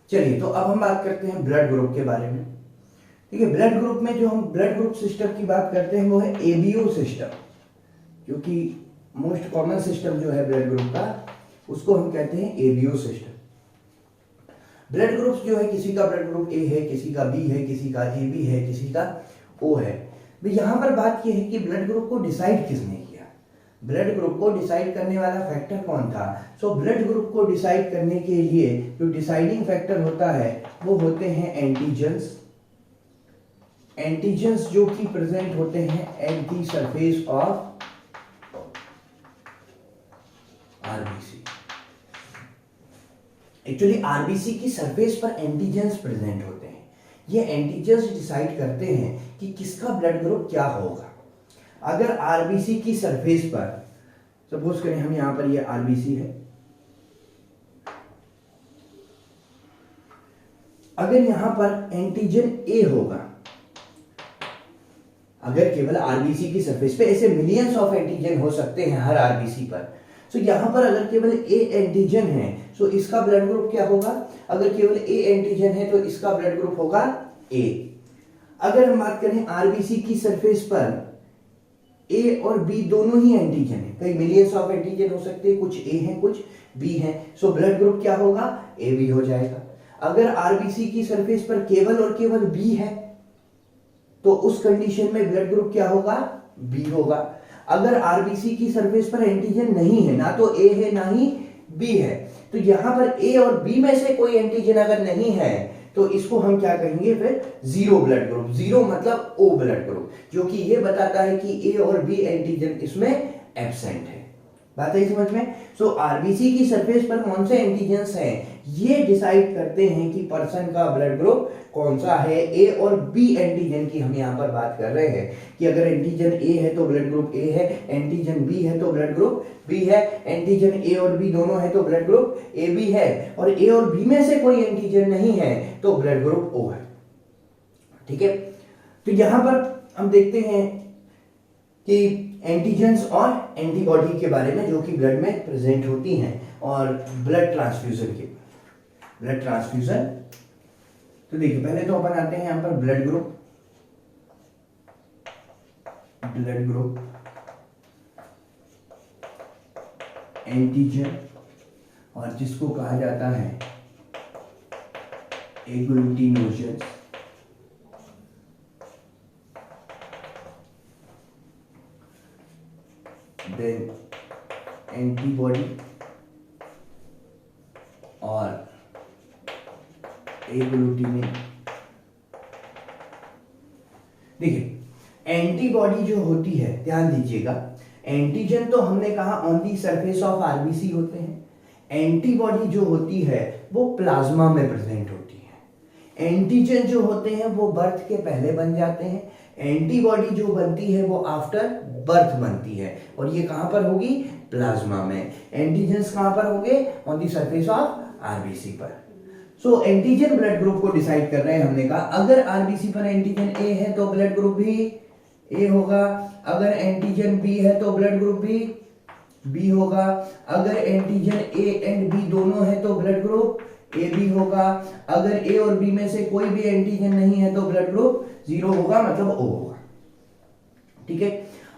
चलिए, तो अब हम बात करते हैं ब्लड ग्रुप के बारे में। ठीक है, ब्लड ग्रुप में जो हम ब्लड ग्रुप सिस्टम की बात करते हैं वो है एबीओ सिस्टम, क्योंकि मोस्ट कॉमन सिस्टम जो है ब्लड ग्रुप का, उसको हम कहते हैं एबीओ सिस्टम। ब्लड ग्रुप्स जो है, किसी का ब्लड ग्रुप ए है, किसी का बी है, किसी का ए बी है, किसी का ओ है। तो यहाँ पर बात यह है कि ब्लड ग्रुप को डिसाइड किसने किया? ब्लड ग्रुप को डिसाइड करने वाला फैक्टर कौन था? सो ब्लड ग्रुप को डिसाइड करने के लिए जो डिसाइडिंग फैक्टर होता है वो होते हैं एंटीजन्स। एंटीजन्स जो कि प्रेजेंट होते हैं at the surface of RBC. Actually RBC की सरफेस पर एंटीजन्स प्रेजेंट होते हैं। ये एंटीजन्स डिसाइड करते हैं कि किसका ब्लड ग्रुप क्या होगा। अगर आरबीसी की सरफेस पर, सपोज करें हम यहां पर ये आरबीसी है, अगर यहां पर एंटीजन ए होगा, अगर केवल आरबीसी की सरफेस पे, ऐसे मिलियंस ऑफ एंटीजन हो सकते हैं हर आरबीसी पर, तो यहां पर अगर केवल ए एंटीजन है तो इसका ब्लड ग्रुप क्या होगा? अगर केवल ए एंटीजन है तो इसका ब्लड ग्रुप होगा ए। अगर हम बात करें आरबीसी की सरफेस पर ए और बी दोनों ही एंटीजन है, कई मिलियंस ऑफ एंटीजन हो सकते हैं, कुछ ए हैं कुछ बी हैं, सो ब्लड ग्रुप क्या होगा? ए बी हो जाएगा। अगर आरबीसी की सरफेस पर केवल और केवल बी है तो उस कंडीशन में ब्लड ग्रुप क्या होगा? बी होगा। अगर आरबीसी की सरफेस पर एंटीजन नहीं है, ना तो ए है ना ही बी है, तो यहां पर ए और बी में से कोई एंटीजन अगर नहीं है तो इसको हम क्या कहेंगे? फिर जीरो ब्लड ग्रुप। जीरो मतलब ओ ब्लड ग्रुप, जो कि ये बताता है कि ए और बी एंटीजन इसमें एब्सेंट है। बात है समझ में? सो आरबीसी की सरफेस पर कौन से एंटीजन्स हैं ये डिसाइड करते हैं कि पर्सन का ब्लड ग्रुप कौन सा है। ए और बी एंटीजन की हम यहाँ पर बात कर रहे हैं कि अगर एंटीजन ए है तो ब्लड ग्रुप ए है, एंटीजन बी है तो ब्लड ग्रुप बी है, एंटीजन ए और बी दोनों है तो ब्लड ग्रुप ए बी है, और ए और बी में से कोई एंटीजन नहीं है तो ब्लड ग्रुप ओ है। ठीक है, तो यहां पर हम देखते हैं कि एंटीजेंस और एंटीबॉडी के बारे में जो कि ब्लड में प्रेजेंट होती हैं, और ब्लड ट्रांसफ्यूजन के ब्लड ट्रांसफ्यूजन। तो देखिए पहले तो अपन आते हैं यहां पर ब्लड ग्रुप एंटीजन, और जिसको कहा जाता है एग्लूटिनोजेंस, देन एंटीबॉडी और एग्लूटिनिन। देखिए एंटीबॉडी जो होती है, ध्यान दीजिएगा, एंटीजन तो हमने कहा on the surface of RBC होते हैं, एंटीबॉडी जो होती है वो प्लाज्मा में प्रेजेंट होती है। एंटीजन जो होते हैं वो बर्थ के पहले बन जाते हैं, एंटीबॉडी जो बनती है वो आफ्टर बर्थ बनती है, और ये कहां पर होगी? प्लाज्मा में। एंटीजेंस कहां पर होंगे? On the surface of RBC पर। सो एंटीजन ब्लड ग्रुप को डिसाइड कर रहे हैं। हमने कहा अगर आरबीसी पर एंटीजन ए है तो ब्लड ग्रुप भी ए होगा, अगर एंटीजन बी है तो ब्लड ग्रुप भी बी होगा, अगर एंटीजन ए एंड बी दोनों है तो ब्लड ग्रुप ए बी होगा, अगर ए और बी में से कोई भी एंटीजन नहीं है तो ब्लड ग्रुप जीरो होगा, मतलब ओ होगा। ठीक है,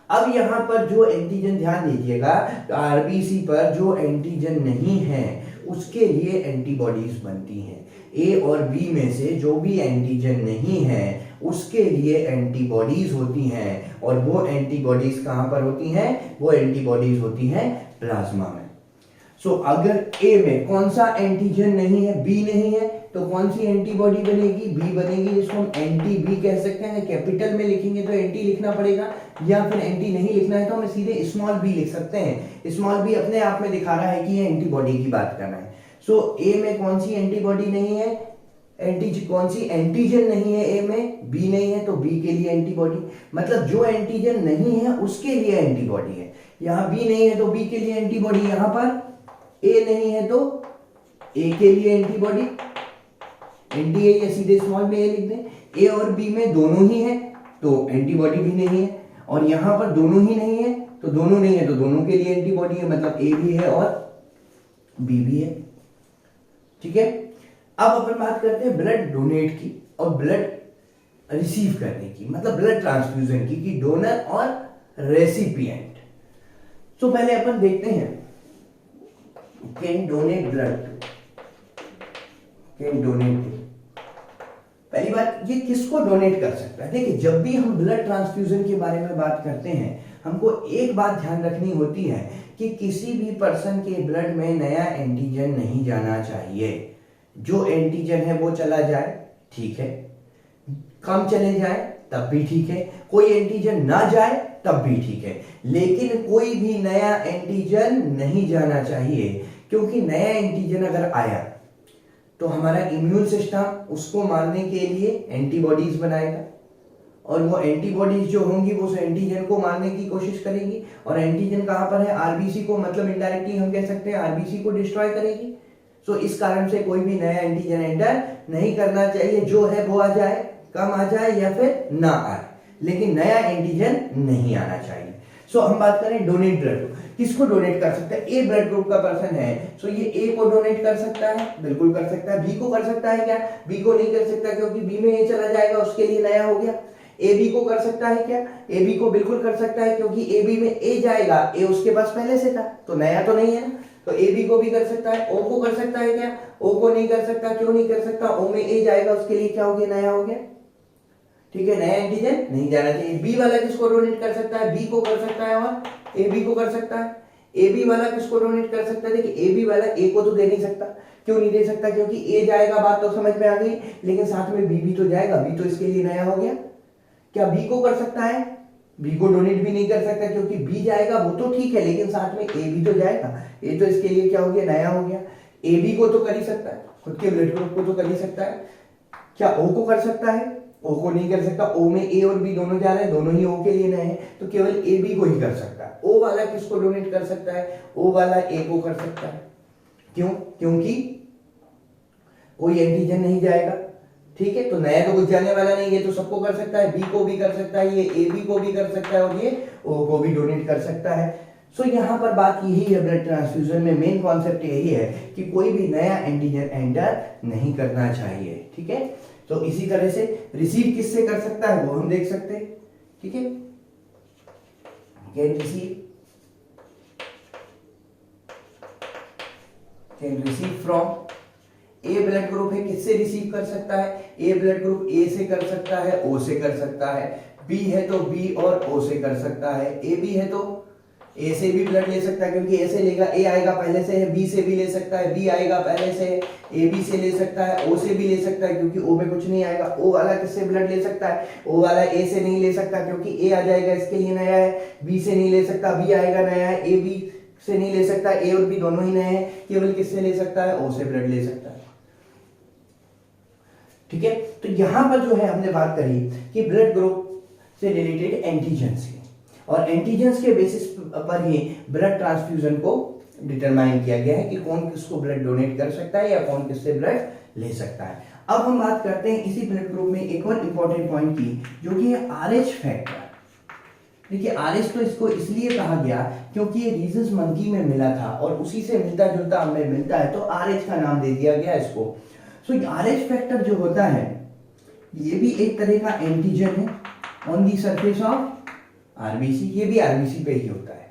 अब यहां पर जो एंटीजन, ध्यान दीजिएगा, आरबीसी पर जो एंटीजन नहीं है उसके लिए एंटीबॉडीज बनती हैं। ए और बी में से जो भी एंटीजन नहीं है उसके लिए एंटीबॉडीज होती हैं, और वो एंटीबॉडीज कहां पर होती हैं? वो एंटीबॉडीज होती हैं प्लाज्मा में। सो अगर ए में कौन सा एंटीजन नहीं है, बी नहीं है, तो कौन सी एंटीबॉडी बनेगी? बी बनेगी, जिसको हम एंटी बी कह सकते हैं। कैपिटल में लिखेंगे तो एंटी लिखना पड़ेगा, या फिर एंटी नहीं लिखना है तो हम सीधे स्मॉल बी लिख सकते हैं। स्मॉल बी अपने आप में दिखा रहा है कि ये एंटीबॉडी की बात कर रहा है। सो ए में कौन सी एंटीबॉडी नहीं है? कौन सी एंटीजन नहीं है ए में? बी नहीं है, तो बी के लिए एंटीबॉडी, मतलब जो एंटीजन नहीं है उसके लिए एंटीबॉडी है। यहाँ बी नहीं है तो बी के लिए एंटीबॉडी, यहाँ पर ए नहीं है तो ए के लिए एंटीबॉडी, एंटी ए या सीधे स्मॉल में ए लिख दें। ए और बी में दोनों ही है तो एंटीबॉडी भी नहीं है, और यहां पर दोनों ही नहीं है तो दोनों नहीं है तो दोनों के लिए एंटीबॉडी है, मतलब ए भी है और बी भी है। ठीक है, अब अपन बात करते हैं ब्लड डोनेट की और ब्लड रिसीव करने की, मतलब ब्लड ट्रांसफ्यूजन की, कि डोनर और रेसिपिएंट। तो पहले अपन देखते हैं can donate blood, can donate. पहली बात, ये किसको डोनेट कर सकता है? देखिए जब भी हम ब्लड ट्रांसफ्यूजन के बारे में बात करते हैं हमको एक बात ध्यान रखनी होती है कि किसी भी पर्सन के ब्लड में नया एंटीजन नहीं जाना चाहिए। जो एंटीजन है वो चला जाए ठीक है, कम चले जाए तब भी ठीक है, कोई एंटीजन ना जाए तब भी ठीक है, लेकिन कोई भी नया एंटीजन नहीं जाना चाहिए, क्योंकि नया एंटीजन अगर आया तो हमारा इम्यून सिस्टम उसको मारने के लिए एंटीबॉडीज बनाएगा, और वो एंटीबॉडीज जो होंगी वो उस एंटीजन को मारने की कोशिश करेगी, और एंटीजन कहां पर है? आरबीसी को, मतलब इनडायरेक्टली हम कह सकते हैं आरबीसी को डिस्ट्रॉय करेगी। सो इस कारण से कोई भी नया एंटीजन एंटर नहीं करना चाहिए, जो है वो आ जाए, कम आ जाए या फिर ना आए, लेकिन नया एंटीजन नहीं आना चाहिए। सो हम बात करें डोनेट ब्लड ग्रुप, किसको डोनेट कर सकता है? ए ब्लड ग्रुप का पर्सन है, सो ये ए को डोनेट कर सकता है, बिल्कुल कर सकता है। बी को कर सकता है क्या? बी को नहीं कर सकता, क्योंकि बी में ए चला जाएगा, उसके लिए नया हो गया। ए बी को कर सकता है क्या? ए बी को बिल्कुल कर सकता है, क्योंकि ए बी में ए जाएगा, ए उसके पास पहले से था, तो नया तो नहीं है ना, तो ए बी को भी कर सकता है। ओ को कर सकता है क्या? ओ को नहीं कर सकता, क्यों नहीं कर सकता? ओ में ए जाएगा, उसके लिए क्या हो गया? नया हो गया, ठीक है, नया एंटीजन नहीं जाना चाहिए। बी वाला किसको डोनेट कर सकता है? बी को कर सकता है और ए बी को कर सकता है। ए बी वाला किसको डोनेट कर सकता है? देखिए ए बी वाला ए को तो दे नहीं सकता, क्यों नहीं दे सकता? क्योंकि ए जाएगा, बात तो समझ में आ गई, लेकिन साथ में बी भी तो जाएगा, बी तो इसके लिए नया हो गया। क्या बी को कर सकता है? बी को डोनेट भी नहीं कर सकता, क्योंकि बी जाएगा वो तो ठीक है, लेकिन साथ में ए भी तो जाएगा, ए तो इसके लिए क्या हो गया? नया हो गया। ए बी को तो कर ही सकता है, खुद के ब्लड ग्रुप को तो कर ही सकता है। क्या ओ को कर सकता है? ओ को नहीं कर सकता, ओ में ए और बी दोनों जा रहे हैं, दोनों ही ओ के लिए नए हैं, तो केवल ए बी को ही कर सकता है। ओ वाला किसको डोनेट कर सकता है? ओ वाला ए को कर सकता है, क्यों? क्योंकि कोई एंटीजन नहीं जाएगा, ठीक है, तो नया तो कुछ जाने वाला नहीं है, तो सबको कर सकता है। बी को भी कर सकता है, ये ए बी को भी कर सकता है, और ये ओ को भी डोनेट कर सकता है। सो यहाँ पर बात यही है, ब्लड ट्रांसफ्यूजन में मेन कॉन्सेप्ट यही है कि कोई भी नया एंटीजन एंटर नहीं करना चाहिए, ठीक है। तो इसी तरह से रिसीव किससे कर सकता है वो हम देख सकते हैं, ठीक है। Can receive from A blood group है, किससे रिसीव कर सकता है? ए ब्लड ग्रुप ए से कर सकता है, ओ से कर सकता है। बी है तो बी और ओ से कर सकता है। ए बी है तो ए से भी ब्लड ले सकता है, क्योंकि ए से लेगा, ए आएगा पहले से है। बी से भी ले सकता है, बी आएगा पहले से है। ए बी से ले सकता है, ओ से भी ले सकता है, क्योंकि ओ में कुछ नहीं आएगा। ओ वाला किससे ब्लड ले सकता है? ओ वाला ए से नहीं ले सकता, क्योंकि ए आ जाएगा, इसके लिए नया है। बी से नहीं ले सकता, बी आएगा, नया है। ए बी से नहीं ले सकता, ए और बी दोनों ही नए हैं, केवल किससे ले सकता है? ओ से ब्लड ले सकता है, ठीक है। तो यहां पर जो है हमने बात करी कि ब्लड ग्रुप से रिलेटेड एंटीजेंस की, और एंटीजेंस के बेसिस पर ही ब्लड ट्रांसफ्यूजन को डिटरमाइन किया गया है कि कौन किसको ब्लड डोनेट कर सकता है या कौन किससे ब्लड ले सकता है। अब हम बात करते हैं इसी ब्लड ग्रुप में एक और इंपॉर्टेंट पॉइंट की, जो कि है आरएच फैक्टर। देखिए आरएच तो इसको इसलिए कहा गया क्योंकि ये रीजस मंकी में मिला था और उसी से मिलता जुलता हमें मिलता है, तो आरएच का नाम दे दिया गया इसको। सो आरएच फैक्टर जो होता है ये भी एक तरह का एंटीजन है on the surface of RBC, ये भी आरबीसी पे ही होता है,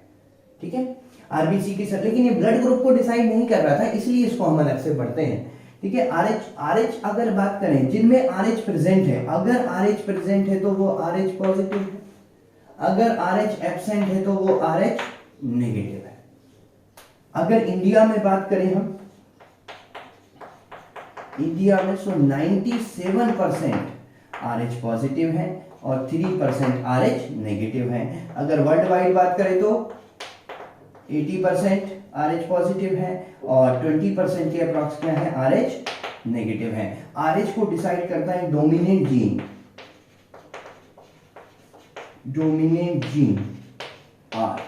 ठीक है, आरबीसी की सर। लेकिन ये ब्लड ग्रुप को डिसाइड नहीं कर रहा था, इसलिए इसको हम अलग से पढ़ते हैं, ठीक है। आरएच अगर बात करें जिनमें आरएच प्रेजेंट है, अगर आरएच प्रेजेंट है तो वो आरएच पॉजिटिव है, अगर आरएच एब्सेंट है तो वो आरएच नेगेटिव है। अगर इंडिया में बात करें हम, इंडिया में 97% आरएच पॉजिटिव है और 3% आरएच नेगेटिव है। अगर वर्ल्ड वाइड बात करें तो 80% आरएच पॉजिटिव है और 20% के अप्रॉक्स क्या है? आरएच नेगेटिव है। आरएच को डिसाइड करता है dominant gene, R,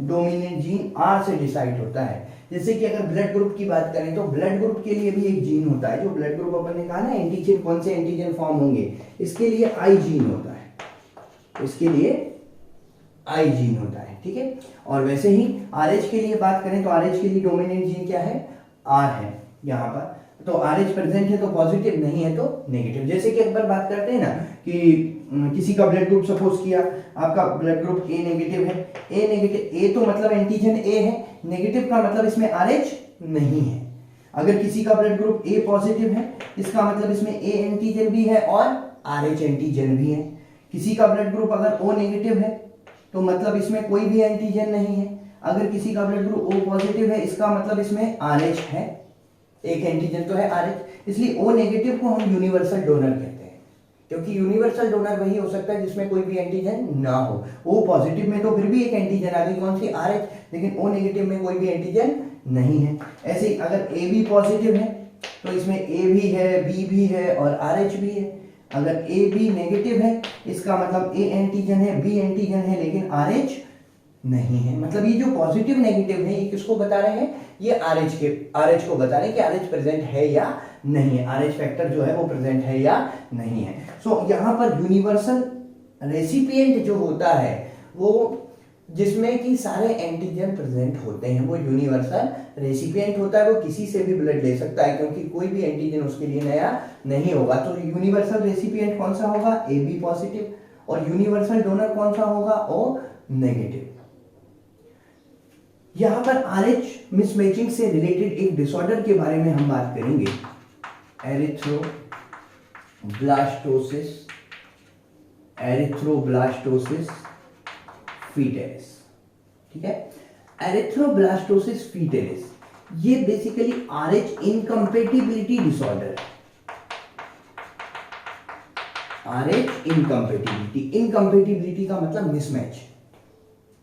dominant gene R से डिसाइड होता है। जैसे कि अगर ब्लड ग्रुप की बात करें तो ब्लड ग्रुप के लिए भी एक जीन होता है, जो ब्लड ग्रुप अपन ने कहा ना एंटीजन, कौन से एंटीजन फॉर्म होंगे, इसके लिए आई जीन होता है, इसके लिए आई जीन होता है, ठीक है। और वैसे ही आरएच के लिए बात करें तो आरएच के लिए डोमिनेंट जीन क्या है? आर है यहाँ पर। तो आरएच प्रेजेंट है तो पॉजिटिव, नहीं है तो नेगेटिव। जैसे कि एक बार बात करते हैं ना कि किसी का ब्लड ग्रुप सपोज किया, आपका ब्लड ग्रुप ए नेगेटिव है, ए नेगेटिव, ए तो मतलब एंटीजन ए है, नेगेटिव का मतलब इसमें आरएच नहीं है। अगर किसी का ब्लड ग्रुप ए पॉजिटिव है, इसका मतलब इसमें ए एंटीजन भी है और आरएच एंटीजन भी है। किसी का ब्लड ग्रुप अगर ओ नेगेटिव है तो मतलब इसमें कोई भी एंटीजन नहीं है। अगर किसी का ब्लड ग्रुप ओ पॉजिटिव है, इसका मतलब इसमें आरएच है, एक एंटीजन तो है आरएच। इसलिए ओ नेगेटिव को हम यूनिवर्सल डोनर कहते हैं, क्योंकि यूनिवर्सल डोनर वही हो सकता है जिसमें कोई भी एंटीजन ना हो। ओ पॉजिटिव में तो फिर भी एक एंटीजन आ गई, कौन सी? आरएच, लेकिन ओ नेगेटिव में कोई भी एंटीजन नहीं है। ऐसे ही अगर ए बी पॉजिटिव है तो इसमें ए भी है, बी भी है और आरएच भी है। अगर ए बी नेगेटिव है, इसका मतलब ए एंटीजन है, बी एंटीजन है, लेकिन आरएच नहीं है। मतलब ये जो पॉजिटिव नेगेटिव है ये किसको बता रहे हैं? ये RH को बता रहे हैं कि RH प्रेजेंट है या नहीं है, RH फैक्टर जो है वो प्रेजेंट है या नहीं है। सो यहाँ पर यूनिवर्सल रेसिपिएंट जो होता है वो जिसमें कि सारे एंटीजन प्रेजेंट होते हैं वो यूनिवर्सल रेसिपिएंट होता है। वो किसी से भी ब्लड ले सकता है क्योंकि कोई भी एंटीजन उसके लिए नया नहीं होगा। तो यूनिवर्सल रेसिपिएंट कौन सा होगा, AB पॉजिटिव, और यूनिवर्सल डोनर कौन सा होगा, O नेगेटिव। यहां पर RH मिसमैचिंग से रिलेटेड एक डिसऑर्डर के बारे में हम बात करेंगे, एरिथ्रोब्लास्टोसिस फीटलिस। ठीक है, एरिथ्रोब्लास्टोसिस फीटलिस ये basically RH incompatibility disorder, RH incompatibility का मतलब मिसमैच,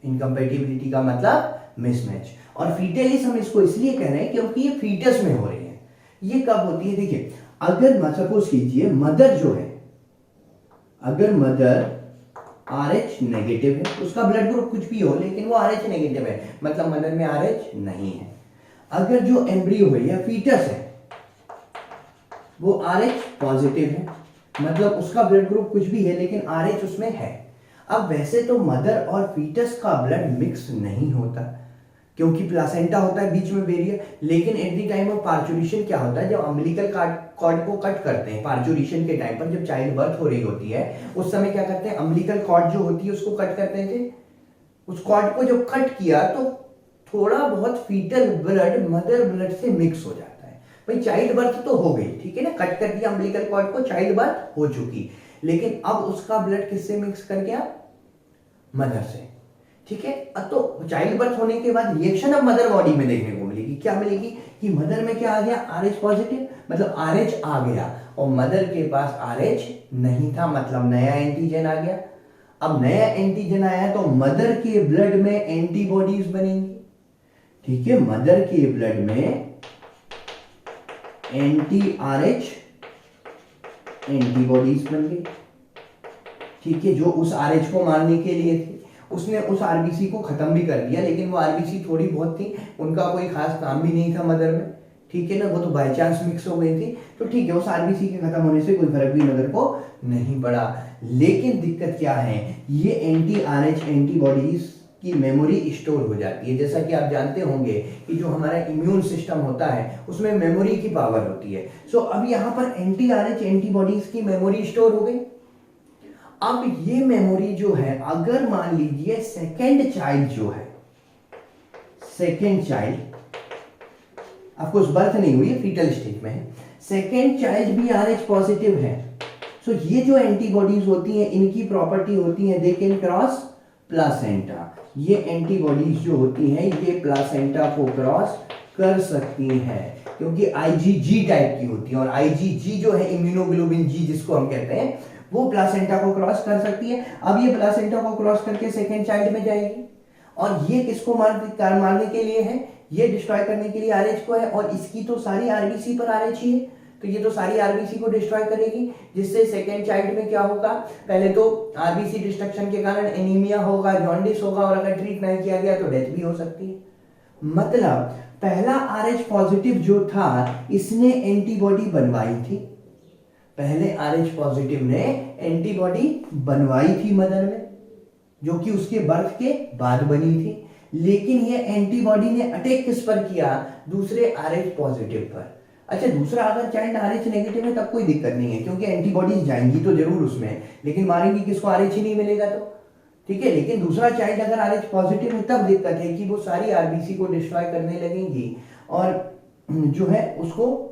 इनकम्पेटिबिलिटी का मतलब मिसमैच। और फीटलिस हम इसको इसलिए कह रहे हैं क्योंकि ये फीटस में हो रही है। ये कब होती है, देखिए अगर सपोज कीजिए मदर जो है, अगर मदर RH नेगेटिव है, उसका ब्लड ग्रुप कुछ भी हो लेकिन वो RH नेगेटिव है, मतलब मदर में RH नहीं है। अगर जो एम्ब्रियो है या फीटस है वो RH पॉजिटिव है, मतलब उसका ब्लड ग्रुप कुछ भी है लेकिन RH उसमें है। अब वैसे तो मदर और फीटस का ब्लड मिक्स नहीं होता क्योंकि प्लासेंटा होता है बीच में बैरियर, लेकिन at the time of parturition क्या होता है, जब अम्बिलिकल कॉर्ड को कट करते हैं पार्चुरेशन के टाइम पर, जब चाइल्ड बर्थ हो रही होती है उस समय क्या करते हैं, अम्बिलिकल कॉर्ड जो होती है उसको कट करते थे। उस कॉर्ड को जब कट किया तो थोड़ा बहुत फीटल ब्लड मदर ब्लड से मिक्स हो जाता है। भाई चाइल्ड बर्थ तो हो गई, ठीक है ना, कट कर दिया अम्बिलिकल कॉर्ड को, चाइल्ड बर्थ हो चुकी, लेकिन अब उसका ब्लड किससे मिक्स कर गया, मदर से। ठीक है, तो चाइल्ड बर्थ होने के बाद रिएक्शन अब मदर बॉडी में देखने को मिलेगी, क्या मिलेगी कि मदर में क्या आ गया, RH पॉजिटिव, मतलब RH आ गया, और मदर के पास RH नहीं था, मतलब नया एंटीजन आ गया। अब नया एंटीजन आया तो मदर के ब्लड में एंटीबॉडीज बनेंगी। ठीक है, मदर के ब्लड में एंटी-RH एंटीबॉडीज बन गई। ठीक है, जो उस RH को मारने के लिए थी, उसने उस RBC को खत्म भी कर दिया, लेकिन वो RBC थोड़ी बहुत थी, उनका कोई खास काम भी नहीं था मदर में। ठीक है ना, वो तो बाय चांस मिक्स हो गई थी, तो ठीक है उस RBC के खत्म होने से कोई फर्क भी मदर को नहीं पड़ा। लेकिन दिक्कत क्या है, ये एंटी-RH एंटीबॉडीज की मेमोरी स्टोर हो जाती है। जैसा कि आप जानते होंगे कि जो हमारा इम्यून सिस्टम होता है उसमें मेमोरी की पावर होती है। सो अब यहाँ पर एंटी-RH एंटीबॉडीज की मेमोरी स्टोर हो गई। अब ये मेमोरी जो है, अगर मान लीजिए सेकेंड चाइल्ड जो है, सेकेंड चाइल्ड ऑफकोर्स बर्थ नहीं हुई है, फीटल स्टेज में है, सेकेंड चाइल्ड भी RH पॉजिटिव है, सो ये जो एंटीबॉडीज होती हैं इनकी प्रॉपर्टी होती है दे कैन क्रॉस प्लासेंटा। ये एंटीबॉडीज जो होती हैं ये प्लासेंटा को क्रॉस कर सकती हैं क्योंकि IgG टाइप की होती है, और IgG जो है इम्यूनोग्लोबिन G जिसको हम कहते हैं, वो प्लासेंटा को क्रॉस कर सकती है। अब ये प्लासेंटा को क्रॉस करके सेकेंड चाइल्ड में जाएगी, और ये किसको मारने के लिए है, ये डिस्ट्रॉय करने के लिए RH को है, और इसकी तो सारी RBC पर RH ही है, तो ये तो सारी RBC को डिस्ट्रॉय करेगी, जिससे सेकेंड चाइल्ड में क्या होगा, पहले तो RBC डिस्ट्रक्शन के कारण एनीमिया होगा, जॉन्डिस होगा, और अगर ट्रीट नहीं किया गया तो डेथ भी हो सकती है। मतलब पहला RH पॉजिटिव जो था इसने एंटीबॉडी बनवाई थी, पहले RH पॉजिटिव ने एंटीबॉडी बनवाई थी मदर में, जो कि उसके बर्थ के बाद बनी थी, लेकिन ये एंटीबॉडी ने अटैक किस पर किया, दूसरे RH पॉजिटिव पर। अच्छा, दूसरा अगर चाइल्ड RH नेगेटिव है तब कोई दिक्कत नहीं है क्योंकि एंटीबॉडीज जाएंगी तो जरूर उसमें, लेकिन मारेंगी किसको, RH ही नहीं मिलेगा तो। ठीक है, लेकिन दूसरा चाइल्ड अगर RH पॉजिटिव है तब दिक्कत है कि वो सारी RBC को डिस्ट्रॉय करने लगेंगी और जो है उसको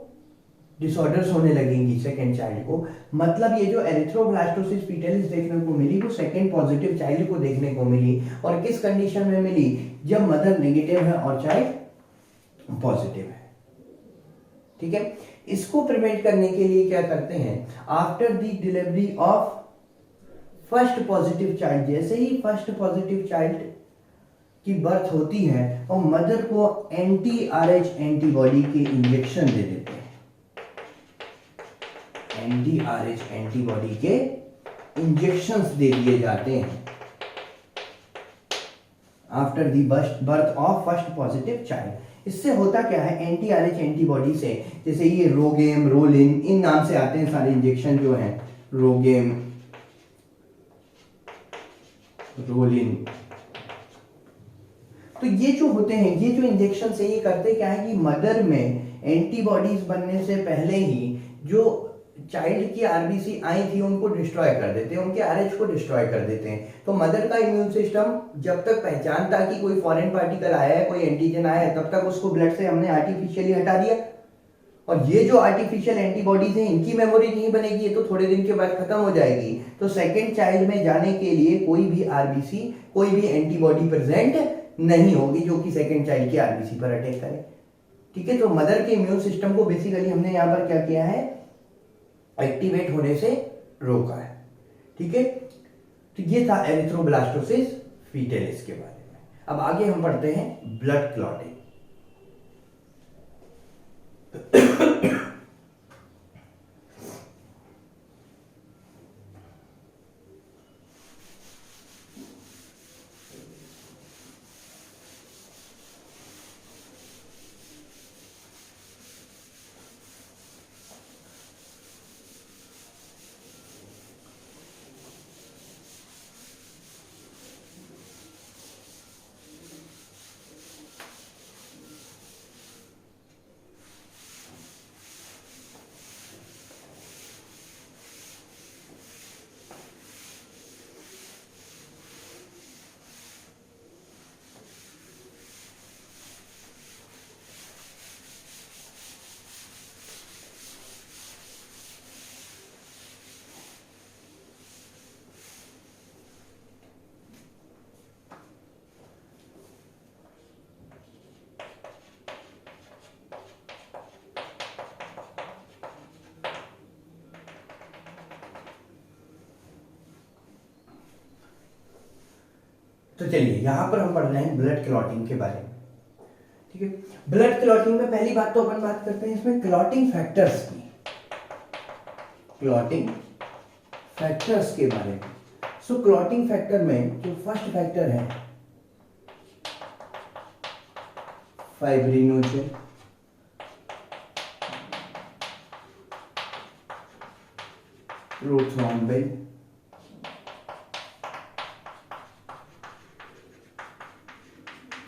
डिसऑर्डर्स होने लगेंगी सेकेंड चाइल्ड को। मतलब ये जो एरिथ्रोब्लास्टोसिस फीटलिस देखने को मिली वो सेकेंड पॉजिटिव चाइल्ड को देखने को मिली, और किस कंडीशन में मिली, जब मदर नेगेटिव है और चाइल्ड पॉजिटिव है। ठीक है, इसको प्रिवेंट करने के लिए क्या करते हैं, after the delivery of first positive child, जैसे ही फर्स्ट पॉजिटिव चाइल्ड की बर्थ होती है और मदर को एंटी-RH एंटीबॉडी के इंजेक्शन दे देते हैं, एंटी-RH एंटीबॉडी के इंजेक्शंस दे दिए जाते हैं after the birth of first positive child. इससे होता क्या है, एंटी आरएच एंटीबॉडी से, जैसे ये रोगेम, रोलिन, इन नाम से आते हैं सारे इंजेक्शन जो हैं, रोगेम, रोलिन। तो ये जो होते हैं, ये जो इंजेक्शन से ये करते क्या है कि मदर में एंटीबॉडीज बनने से पहले ही जो चाइल्ड की आरबीसी आई थी उनको डिस्ट्रॉय कर देते हैं, उनके आरएच को डिस्ट्रॉय कर देते हैं। तो मदर का इम्यून सिस्टम जब तक पहचानता कि कोई फॉरेन पार्टिकल आया है, कोई एंटीजन आया है, तब तक उसको ब्लड से हमने आर्टिफिशियली हटा दिया। और ये जो आर्टिफिशियल एंटीबॉडीज हैं, इनकी मेमोरी नहीं बनेगी, ये तो थोड़े दिन के बाद खत्म हो जाएगी। तो सेकेंड चाइल्ड में जाने के लिए कोई भी आरबीसी, कोई भी एंटीबॉडी प्रेजेंट नहीं होगी जो कि सेकेंड चाइल्ड की आरबीसी पर अटैक करे। ठीक है, तो मदर के इम्यून सिस्टम को बेसिकली हमने यहाँ पर क्या किया है, एक्टिवेट होने से रोका है। ठीक है, तो ये था एरिथ्रोब्लास्टोसिस फीटलिस के बारे में। अब आगे हम पढ़ते हैं ब्लड क्लॉटिंग। तो चलिए यहां पर हम पढ़ रहे हैं ब्लड क्लॉटिंग के बारे में। ठीक है, ब्लड क्लॉटिंग में पहली बात तो अपन बात करते हैं इसमें क्लॉटिंग फैक्टर्स की, क्लॉटिंग फैक्टर्स के बारे में। सो क्लॉटिंग फैक्टर में जो फर्स्ट फैक्टर है fibrinogen, prothrombin,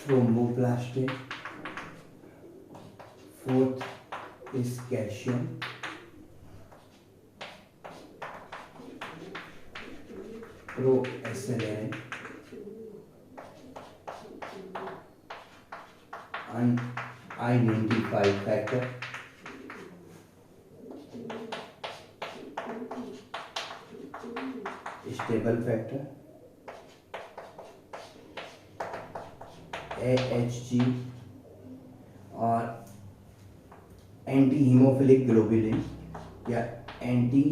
thromboplastin, fourth is calcium, proaccelerin, unidentified factor, stable factor, AHG और एंटी हीमोफिलिक ग्लोबुलिन या anti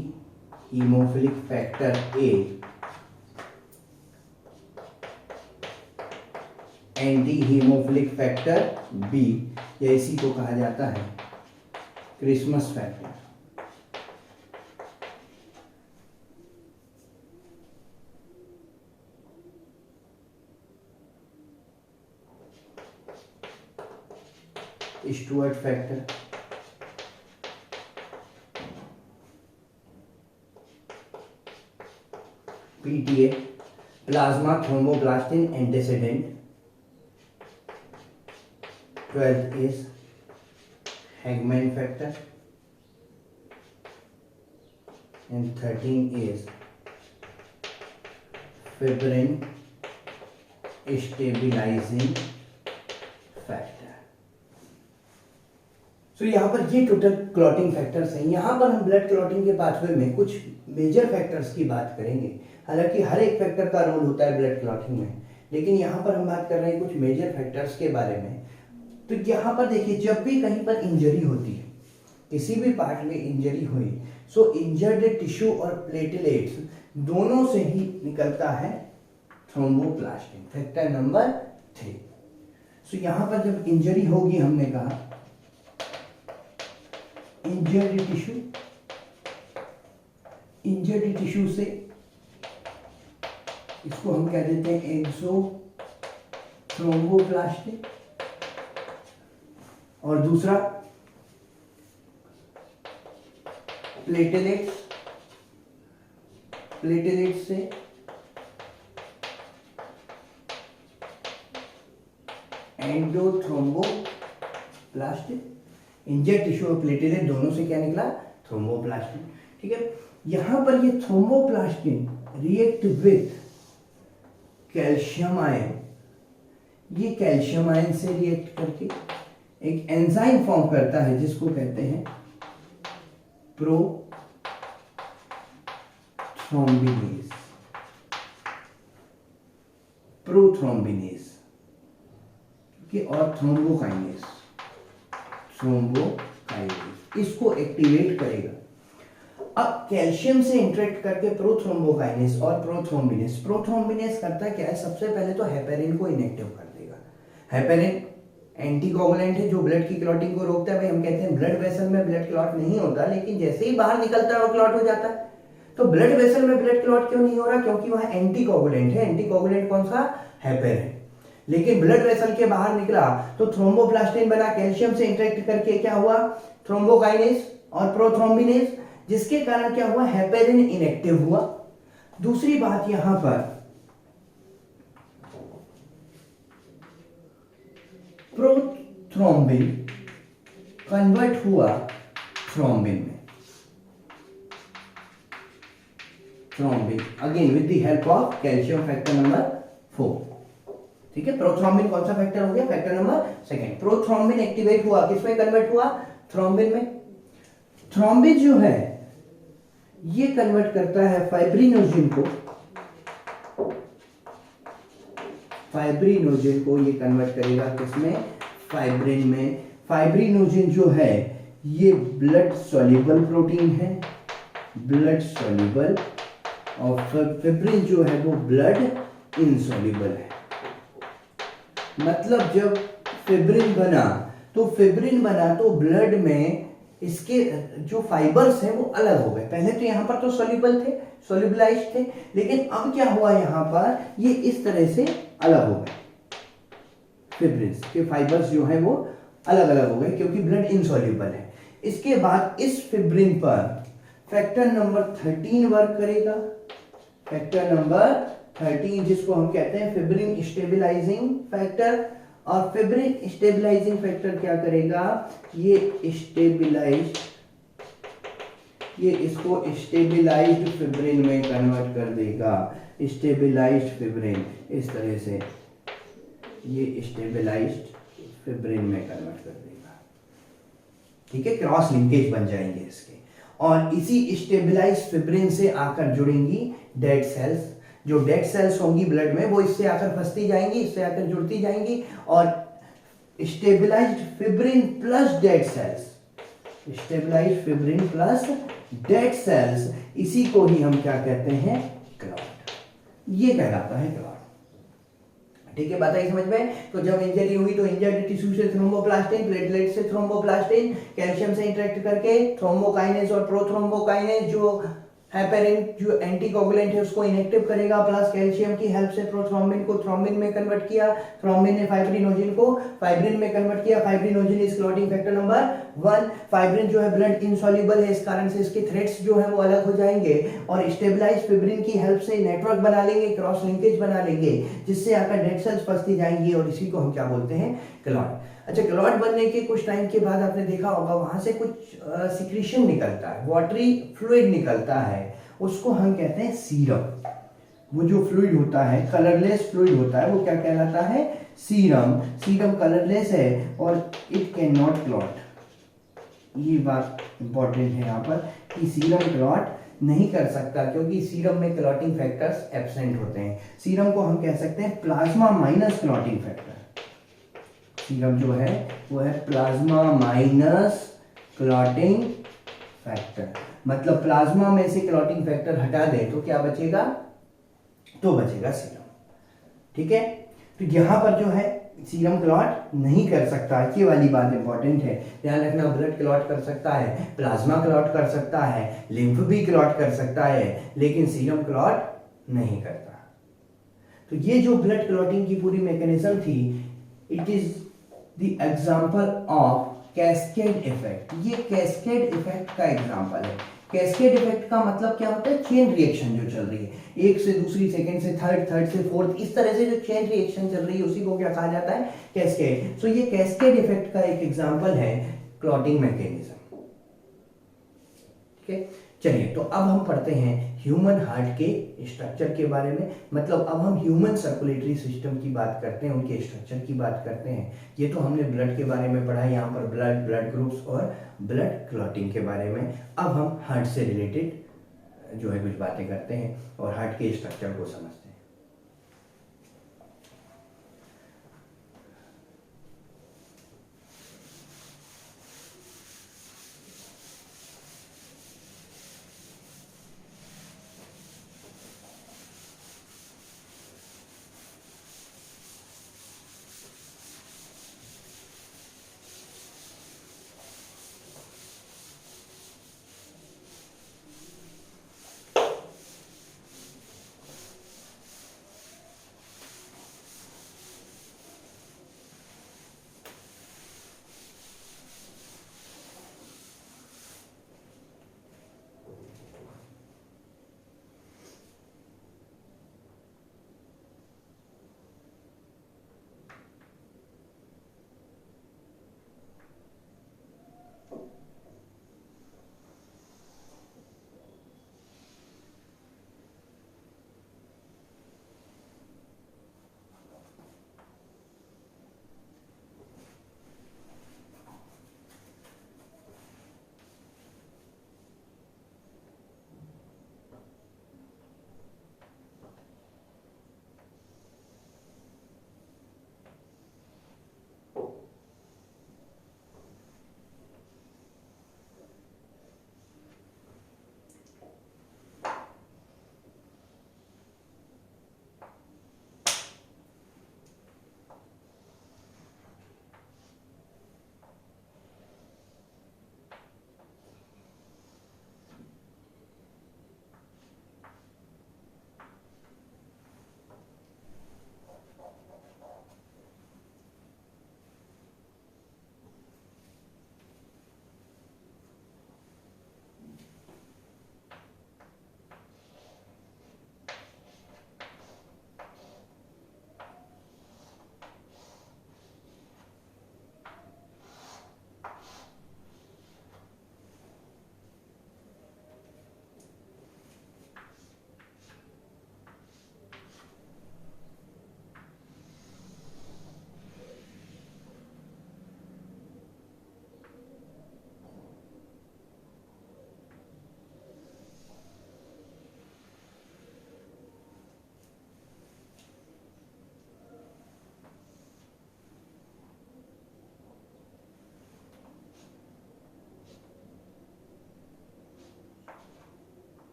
hemophilic factor A, anti hemophilic factor B, या इसी को कहा जाता है Christmas factor. Stuart factor, PTA, plasma thromboplastin antecedent, 12th is Hagman factor and 13 is fibrin stabilizing factor। सो यहाँ पर ये टोटल क्लॉटिंग फैक्टर्स हैं। यहाँ पर हम ब्लड क्लॉटिंग के पाथवे में कुछ मेजर फैक्टर्स की बात करेंगे। हालांकि हर एक फैक्टर का रोल होता है ब्लड क्लॉटिंग में, लेकिन यहाँ पर हम बात कर रहे हैं कुछ मेजर फैक्टर्स के बारे में। तो यहाँ पर देखिए, जब भी कहीं पर इंजरी होती है, किसी भी पार्ट में इंजरी हुई, सो इंजर्ड टिश्यू और प्लेटलेट्स दोनों से ही निकलता है थ्रोम्बोप्लास्टिन, फैक्टर नंबर 3। सो यहाँ पर जब इंजरी होगी, हमने कहा इंजर्ड टिश्यू से इसको हम कह देते हैं एक्सो थ्रोम्बोप्लास्टिन, और दूसरा प्लेटलेट्स, प्लेटलेट्स से एंडोथ्रोम्बोप्लास्टिन, इंजेक्ट टिश्यू और प्लेटलेट दोनों से क्या निकला, थ्रोम्बोप्लास्टिन। ठीक है, यहां पर ये thromboplastin react with calcium ion, ये कैल्शियम आयन से रिएक्ट करके एक एंजाइम फॉर्म करता है जिसको कहते हैं प्रोथ्रोम्बिनेज, प्रोथ्रोम्बिनेज के और थ्रोम्बोकाइनेज, थ्रोम्बोकाइनेज इसको एक्टिवेट करेगा। अब कैल्शियम से इंटरेक्ट करके प्रोथ्रोम्बोकाइनेज और प्रोथ्रोम्बिनेज, प्रोथ्रोम्बिनेज करता क्या है, सबसे पहले तो हेपेरिन को इनएक्टिव कर देगा। हेपेरिन एंटीकोगुलेंट है जो ब्लड की क्लॉटिंग को रोकता है। भाई हम कहते हैं ब्लड वेसल में ब्लड क्लॉट नहीं होता, लेकिन जैसे ही बाहर निकलता है वो क्लॉट हो जाता है। तो ब्लड वेसल में ब्लड क्लॉट क्यों नहीं हो रहा, क्योंकि वहां एंटीकोगुलेंट है। एंटीकोगुलेंट कौन सा, हेपेरिन। लेकिन ब्लड वेसल के बाहर निकला तो थ्रोम्बोप्लास्टिन बना, कैल्शियम से इंटरेक्ट करके क्या हुआ, थ्रोम्बोकाइनेज और प्रोथ्रोम्बिनेज, जिसके कारण क्या हुआ, हेपेरिन इनएक्टिव हुआ। दूसरी बात यहां पर प्रोथ्रोम्बिन कन्वर्ट हुआ थ्रोम्बिन में, thrombin again with the help of calcium factor number 4। ठीक है, प्रोथ्रोम्बिन कौन सा फैक्टर हो गया, फैक्टर नंबर 2। प्रोथ्रोम्बिन एक्टिवेट हुआ, किसमें कन्वर्ट हुआ, थ्रोम्बिन में। थ्रोम्बिन जो है ये कन्वर्ट करता है फाइब्रिनोजिन को, फाइब्रिनोजिन को ये कन्वर्ट करेगा किसमें, फाइब्रिन में। फाइब्रिनोजिन जो है ये ब्लड सॉल्युबल प्रोटीन है, ब्लड सॉल्युबल, और फिब्रिन जो है वो ब्लड इनसॉल्युबल है। मतलब जब फिब्रिन बना तो ब्लड में इसके जो फाइबर्स हैं वो अलग हो गए। पहले तो यहां पर तो सॉल्युबल थे, सॉल्युबलाइज्ड थे, लेकिन अब क्या हुआ, यहां पर ये इस तरह से अलग हो गए। फिब्रिन्स के फाइबर्स जो हैं वो अलग अलग हो गए क्योंकि ब्लड इनसॉल्युबल है। इसके बाद इस फिब्रिन पर फैक्टर नंबर 13 वर्क करेगा, फैक्टर नंबर 13 जिसको हम कहते हैं फिब्रिन स्टेबलाइजिंग फैक्टर। और फिब्रिन स्टेबलाइजिंग फैक्टर क्या करेगा, ये स्टेबलाइज, ये इसको स्टेबलाइज्ड फिब्रिन में कन्वर्ट कर देगा, स्टेबलाइज्ड फिब्रिन, इस तरह से ये स्टेबलाइज्ड फिब्रिन में कन्वर्ट कर देगा। ठीक है, क्रॉस लिंकेज बन जाएंगे इसके, और इसी स्टेबलाइज्ड फिब्रिन से आकर जुड़ेंगी डेड सेल्स। जो डेड सेल्स होंगी ब्लड में वो इससे आकर फंसती जाएंगी, इससे आकर जुड़ती जाएंगी, और stabilized fibrin plus dead cells, stabilized fibrin plus dead cells, इसी को ही हम क्या कहते हैं, क्लॉट। ये कहलाता है क्लॉट। ठीक है, बात आई समझ में। तो जब इंजरी हुई तो इंजर्ड टिश्यू से थ्रोम्बोप्लास्टिन, प्लेटलेट से थ्रोम्बोप्लास्टिन, कैल्शियम से इंटरेक्ट करके थ्रोम्बोकाइनेज और प्रोथ्रोम्बोकाइनेज जो हेपेरिन जो एंटीकोगुलेंट है उसको इनएक्टिव करेगा, प्लस कैल्शियम की हेल्प से प्रोथ्रोम्बिन को थ्रोम्बिन में कन्वर्ट किया, थ्रोम्बिन ने फाइब्रिनोजिन को फाइब्रिन में कन्वर्ट किया। Fibrinogen is clotting factor number 1। Fibrin जो है ब्लड इनसॉल्युबल है, इस कारण से इसके थ्रेड्स जो है वो अलग हो जाएंगे, और स्टेबलाइज्ड फिब्रिन की हेल्प से नेटवर्क बना लेंगे, क्रॉस लिंकेज बना लेंगे, जिससे आकर डेड सेल्स फंसती जाएंगी, और इसी को हम क्या बोलते हैं, क्लॉट। अच्छा, क्लॉट बनने के कुछ टाइम के बाद आपने देखा होगा वहां से कुछ सिक्रीशन निकलता है, वाटरी फ्लूइड निकलता है, उसको हम कहते हैं सीरम। वो जो फ्लूइड होता है, कलरलेस फ्लूइड होता है, वो क्या कहलाता है, सीरम। सीरम कलरलेस है और इट कैन नॉट क्लॉट। ये बात इंपॉर्टेंट है यहाँ पर कि सीरम क्लॉट नहीं कर सकता क्योंकि सीरम में क्लॉटिंग फैक्टर्स एब्सेंट होते हैं। सीरम को हम कह सकते हैं plasma minus clotting factor. Serum जो है वो है प्लाज्मा माइनस क्लॉटिंग फैक्टर, मतलब प्लाज्मा में से क्लॉटिंग फैक्टर हटा दें तो क्या बचेगा, तो बचेगा सीरम। ठीक है, तो यहां पर जो है सीरम क्लॉट नहीं कर सकता, ये वाली बात इंपॉर्टेंट है, ध्यान रखना। ब्लड क्लॉट कर सकता है, प्लाज्मा क्लॉट कर सकता है, लिम्फ भी क्लॉट कर सकता है, लेकिन सीरम क्लॉट नहीं करता। तो ये जो ब्लड क्लॉटिंग की पूरी मैकेनिज्म थी, it is the example of cascade effect, ये कैस्केड इफेक्ट का एग्जांपल है। कैस्केड इफेक्ट का मतलब क्या होता है? चेन रिएक्शन जो चल रही है, एक से दूसरी, सेकंड से थर्ड, थर्ड से फोर्थ, इस तरह से जो चेन रिएक्शन चल रही है उसी को क्या कहा जाता है? कैस्केड। सो ये कैस्केड इफेक्ट का एक एग्जांपल है क्लॉटिंग मैकेनिज्म। ठीक है, चलिए तो अब हम पढ़ते हैं ह्यूमन हार्ट के स्ट्रक्चर के बारे में। मतलब अब हम ह्यूमन सर्कुलेटरी सिस्टम की बात करते हैं, उनके स्ट्रक्चर की बात करते हैं। ये तो हमने ब्लड के बारे में पढ़ा है, यहाँ पर ब्लड, ब्लड ग्रुप्स और ब्लड क्लॉटिंग के बारे में। अब हम हार्ट से रिलेटेड जो है कुछ बातें करते हैं और हार्ट के स्ट्रक्चर को समझते हैं।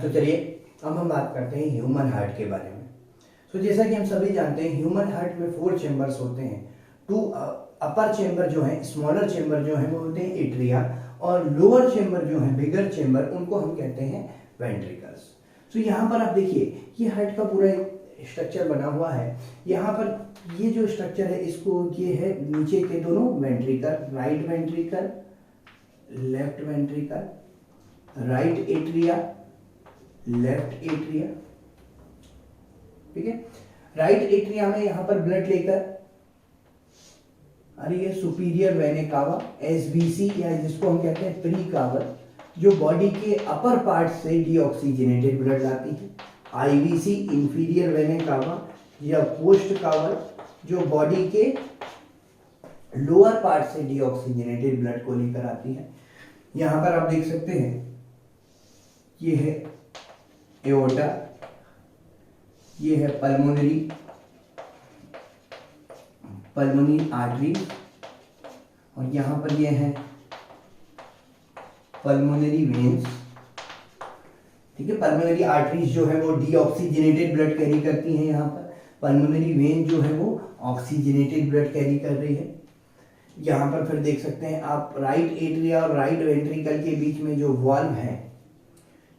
तो चलिए अब हम बात करते हैं ह्यूमन हार्ट के बारे में। तो जैसा कि हम सभी जानते हैं ह्यूमन हार्ट में 4 चेंबर्स होते हैं। 2 अपर चेंबर जो है, स्मॉलर चेंबर जो है वो होते हैं एट्रिया, और लोअर चेंबर जो है, बिगर चेंबर, उनको हम कहते हैं वेंट्रिकल्स। तो यहाँ पर आप देखिए ये हार्ट का पूरा एक स्ट्रक्चर बना हुआ है। यहाँ पर ये जो स्ट्रक्चर है इसको, ये है नीचे के दोनों ventricle, right ventricle, left ventricle, right atria, left atria. ठीक है, राइट एट्रिया में यहां पर ब्लड लेकर अरे ये सुपीरियर वेने कावा, एसबीसी, या जिसको हम कहते हैं प्री कावल, जो बॉडी के अपर पार्ट से डीऑक्सीजनेटेड ब्लड लाती है। आईवीसी, इंफीरियर वेने कावा या पोस्ट कावल, जो बॉडी के लोअर पार्ट से डीऑक्सीजनेटेड ब्लड को लेकर आती है। यहां पर आप देख सकते हैं ये है एओर्टा, ये है पल्मोनरी आर्टरी, और यहां पर ये है पल्मोनरी वेन्स। ठीक है, पल्मोनरी आर्टरीज जो है वो डीऑक्सीजनेटेड ब्लड कैरी करती हैं, यहाँ पर पल्मोनरी वेन जो है वो ऑक्सीजनेटेड ब्लड कैरी कर रही है। यहाँ पर फिर देख सकते हैं आप राइट एट्रिया और राइट वेंट्रिकल के बीच में जो वॉल्व है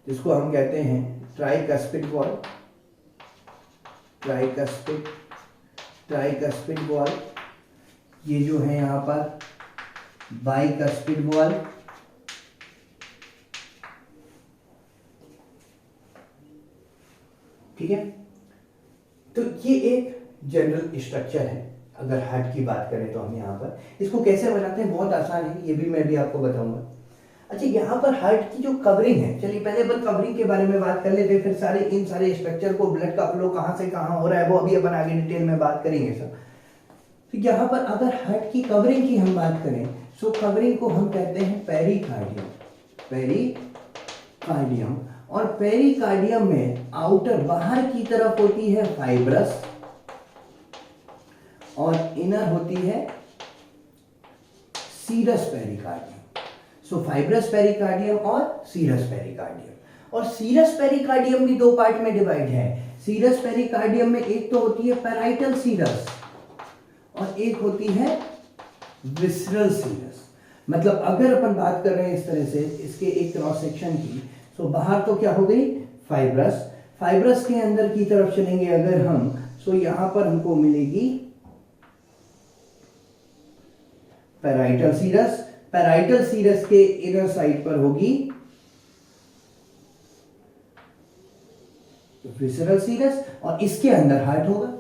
जिसको हम कहते हैं ट्राइकस्पिड वॉल्व, ट्राइकस्पिड वॉल्व, ये जो है यहाँ पर बाइकस्पिड वॉल्व, ठीक है। तो ये एक जनरल स्ट्रक्चर है। अगर हार्ट की बात करें तो हम यहाँ पर इसको कैसे बनाते हैं, बहुत आसान है, ये भी मैं भी आपको बताऊंगा। अच्छा, यहाँ पर हार्ट की जो कवरिंग है, चलिए पहले अपन कवरिंग के बारे में बात कर लेते हैं, फिर सारे इन सारे स्ट्रक्चर को, ब्लड का फ्लो कहाँ से कहाँ हो रहा है वो अभी अपन आगे डिटेल में बात करेंगे सब। तो यहाँ पर अगर हार्ट की कवरिंग की हम बात करें तो कवरिंग को हम कहते हैं पेरिकार्डियम, पेरिकार्डियम। और पेरिकार्डियम में आउटर बाहर की तरफ होती है फाइब्रस और इनर होती है सीरस पेरिकार्डियम। सो फाइब्रस पेरिकार्डियम और सीरस पेरिकार्डियम। और सीरस पेरिकार्डियम भी दो पार्ट में डिवाइड है। सीरस पेरिकार्डियम में एक तो होती है पैराइटल सीरस और एक होती है विसरल सीरस। मतलब अगर अपन बात कर रहे हैं इस तरह से इसके एक क्रॉस सेक्शन की, तो बाहर तो क्या हो गई फाइब्रस, फाइब्रस के अंदर की तरफ चलेंगे अगर हम, तो यहां पर हमको मिलेगी पैराइटल सीरस, पैराइटल सीरस के इनर साइड पर होगी विसरल सीरस और इसके अंदर हार्ट होगा,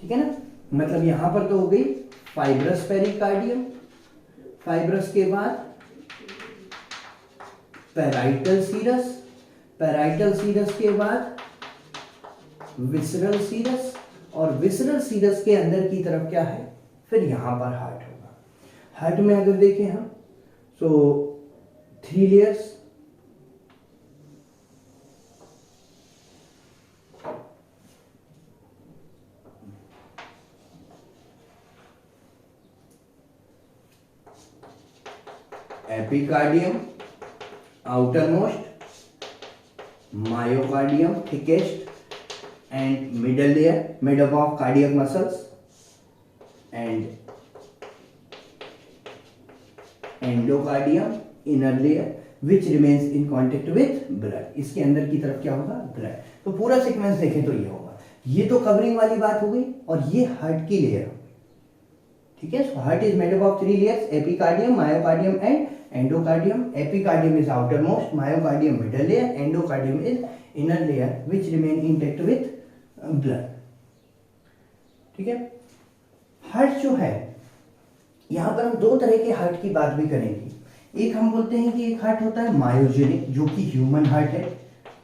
ठीक है ना। मतलब यहां पर तो हो गई फाइब्रस पेरिकार्डियम, फाइब्रस के बाद पैराइटल सीरस, पैराइटल सीरस के बाद विसरल सीरस और विसरल सीरस के अंदर की तरफ क्या है, फिर यहां पर हार्ट होगा। हार्ट में अगर देखें हम तो 3 layers, epicardium outer most, myocardium thickest and middle layer made up of cardiac muscles and endocardium inner layer which remains in contact with blood। इसके अंदर की तरफ क्या होगा, ब्लड। तो पूरा सीक्वेंस देखें तो ये होगा। ये तो कवरिंग वाली बात हो गई और ये हार्ट की लेयर हो गई, ठीक है। So heart is made up of 3 layers, epicardium, myocardium and endocardium। Epicardium is outermost, myocardium middle layer, endocardium is inner layer which remain intact with blood, ठीक है। हार्ट जो है यहाँ पर हम दो तरह के हार्ट की बात भी करेंगे। एक हम बोलते हैं कि एक हार्ट होता है मायोजेनिक जो कि ह्यूमन हार्ट है,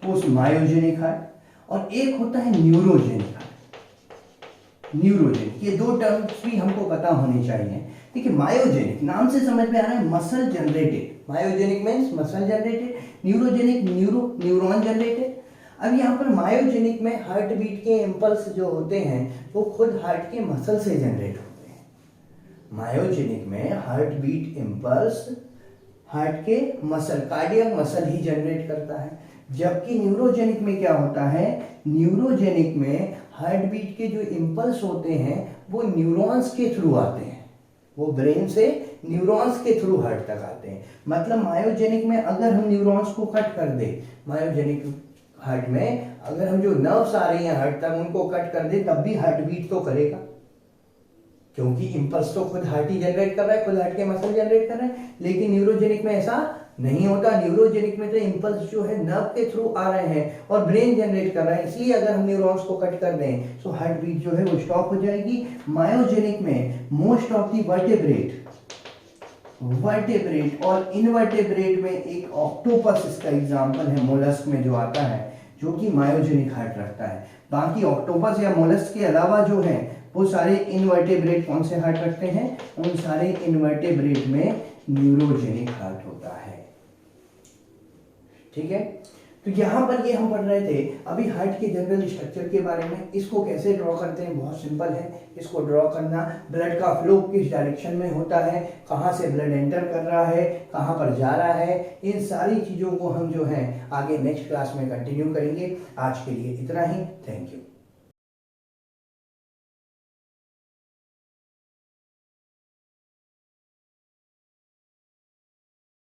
पोस्ट मायोजेनिक हार्ट, और एक होता है न्यूरोजेनिक हार्ट। न्यूरोजेनिक, ये दो टर्म्स भी हमको पता होने चाहिए। देखिए मायोजेनिक नाम से समझ में आ रहा है muscle generated, myogenic means muscle generated, neurogenic neuron generated. अब यहाँ पर मायोजेनिक में हार्ट बीट के इम्पल्स जो होते हैं वो खुद हार्ट के मसल से जनरेट होते हैं। मायोजेनिक में हार्ट बीट इम्पल्स हार्ट के मसल, कार्डियक मसल ही जनरेट करता है। जबकि न्यूरोजेनिक में क्या होता है, न्यूरोजेनिक में हार्ट बीट के जो इम्पल्स होते हैं वो न्यूरॉन्स के थ्रू आते हैं, वो ब्रेन से न्यूरॉन्स के थ्रू हार्ट तक आते हैं। मतलब मायोजेनिक में अगर हम न्यूरॉन्स को कट कर दे, मायोजेनिक हार्ट में अगर हम जो नर्व्स आ रही हैं हार्ट तक उनको कट कर दे तब भी हार्ट बीट तो करेगा, क्योंकि इंपल्स तो खुद हार्ट ही जनरेट कर रहा है, खुद हार्ट के मसल जनरेट कर रहे हैं। लेकिन न्यूरोजेनिक में ऐसा नहीं होता। न्यूरोजेनिक में तो इंपल्स जो है नर्व के थ्रू आ रहे हैं और ब्रेन जनरेट कर रहा है, इसलिए अगर हम न्यूरॉन्स को कट कर दें तो हार्ट बीट जो है वो स्टॉप हो जाएगी। मायोजेनिक में मोस्ट ऑफ दी वर्टेब्रेट और इनवर्टेब्रेट में एक ऑक्टोपस इसका एग्जांपल है, मोलस्क में जो आता है, जो कि मायोजेनिक हार्ट रखता है। बाकी ऑक्टोपस या मोलस्क के अलावा जो है वो सारे इनवर्टेब्रेट कौन से हार्ट रखते हैं, उन सारे इनवर्टेब्रेट में न्यूरोजेनिक हार्ट होता है, ठीक है। तो यहाँ पर ये हम पढ़ रहे थे अभी हार्ट के जनरल स्ट्रक्चर के बारे में। इसको कैसे ड्रॉ करते हैं, बहुत सिंपल है इसको ड्रॉ करना। ब्लड का फ्लो किस डायरेक्शन में होता है, कहाँ से ब्लड एंटर कर रहा है, कहाँ पर जा रहा है, इन सारी चीज़ों को हम जो है आगे नेक्स्ट क्लास में कंटिन्यू करेंगे। आज के लिए इतना ही, थैंक यू।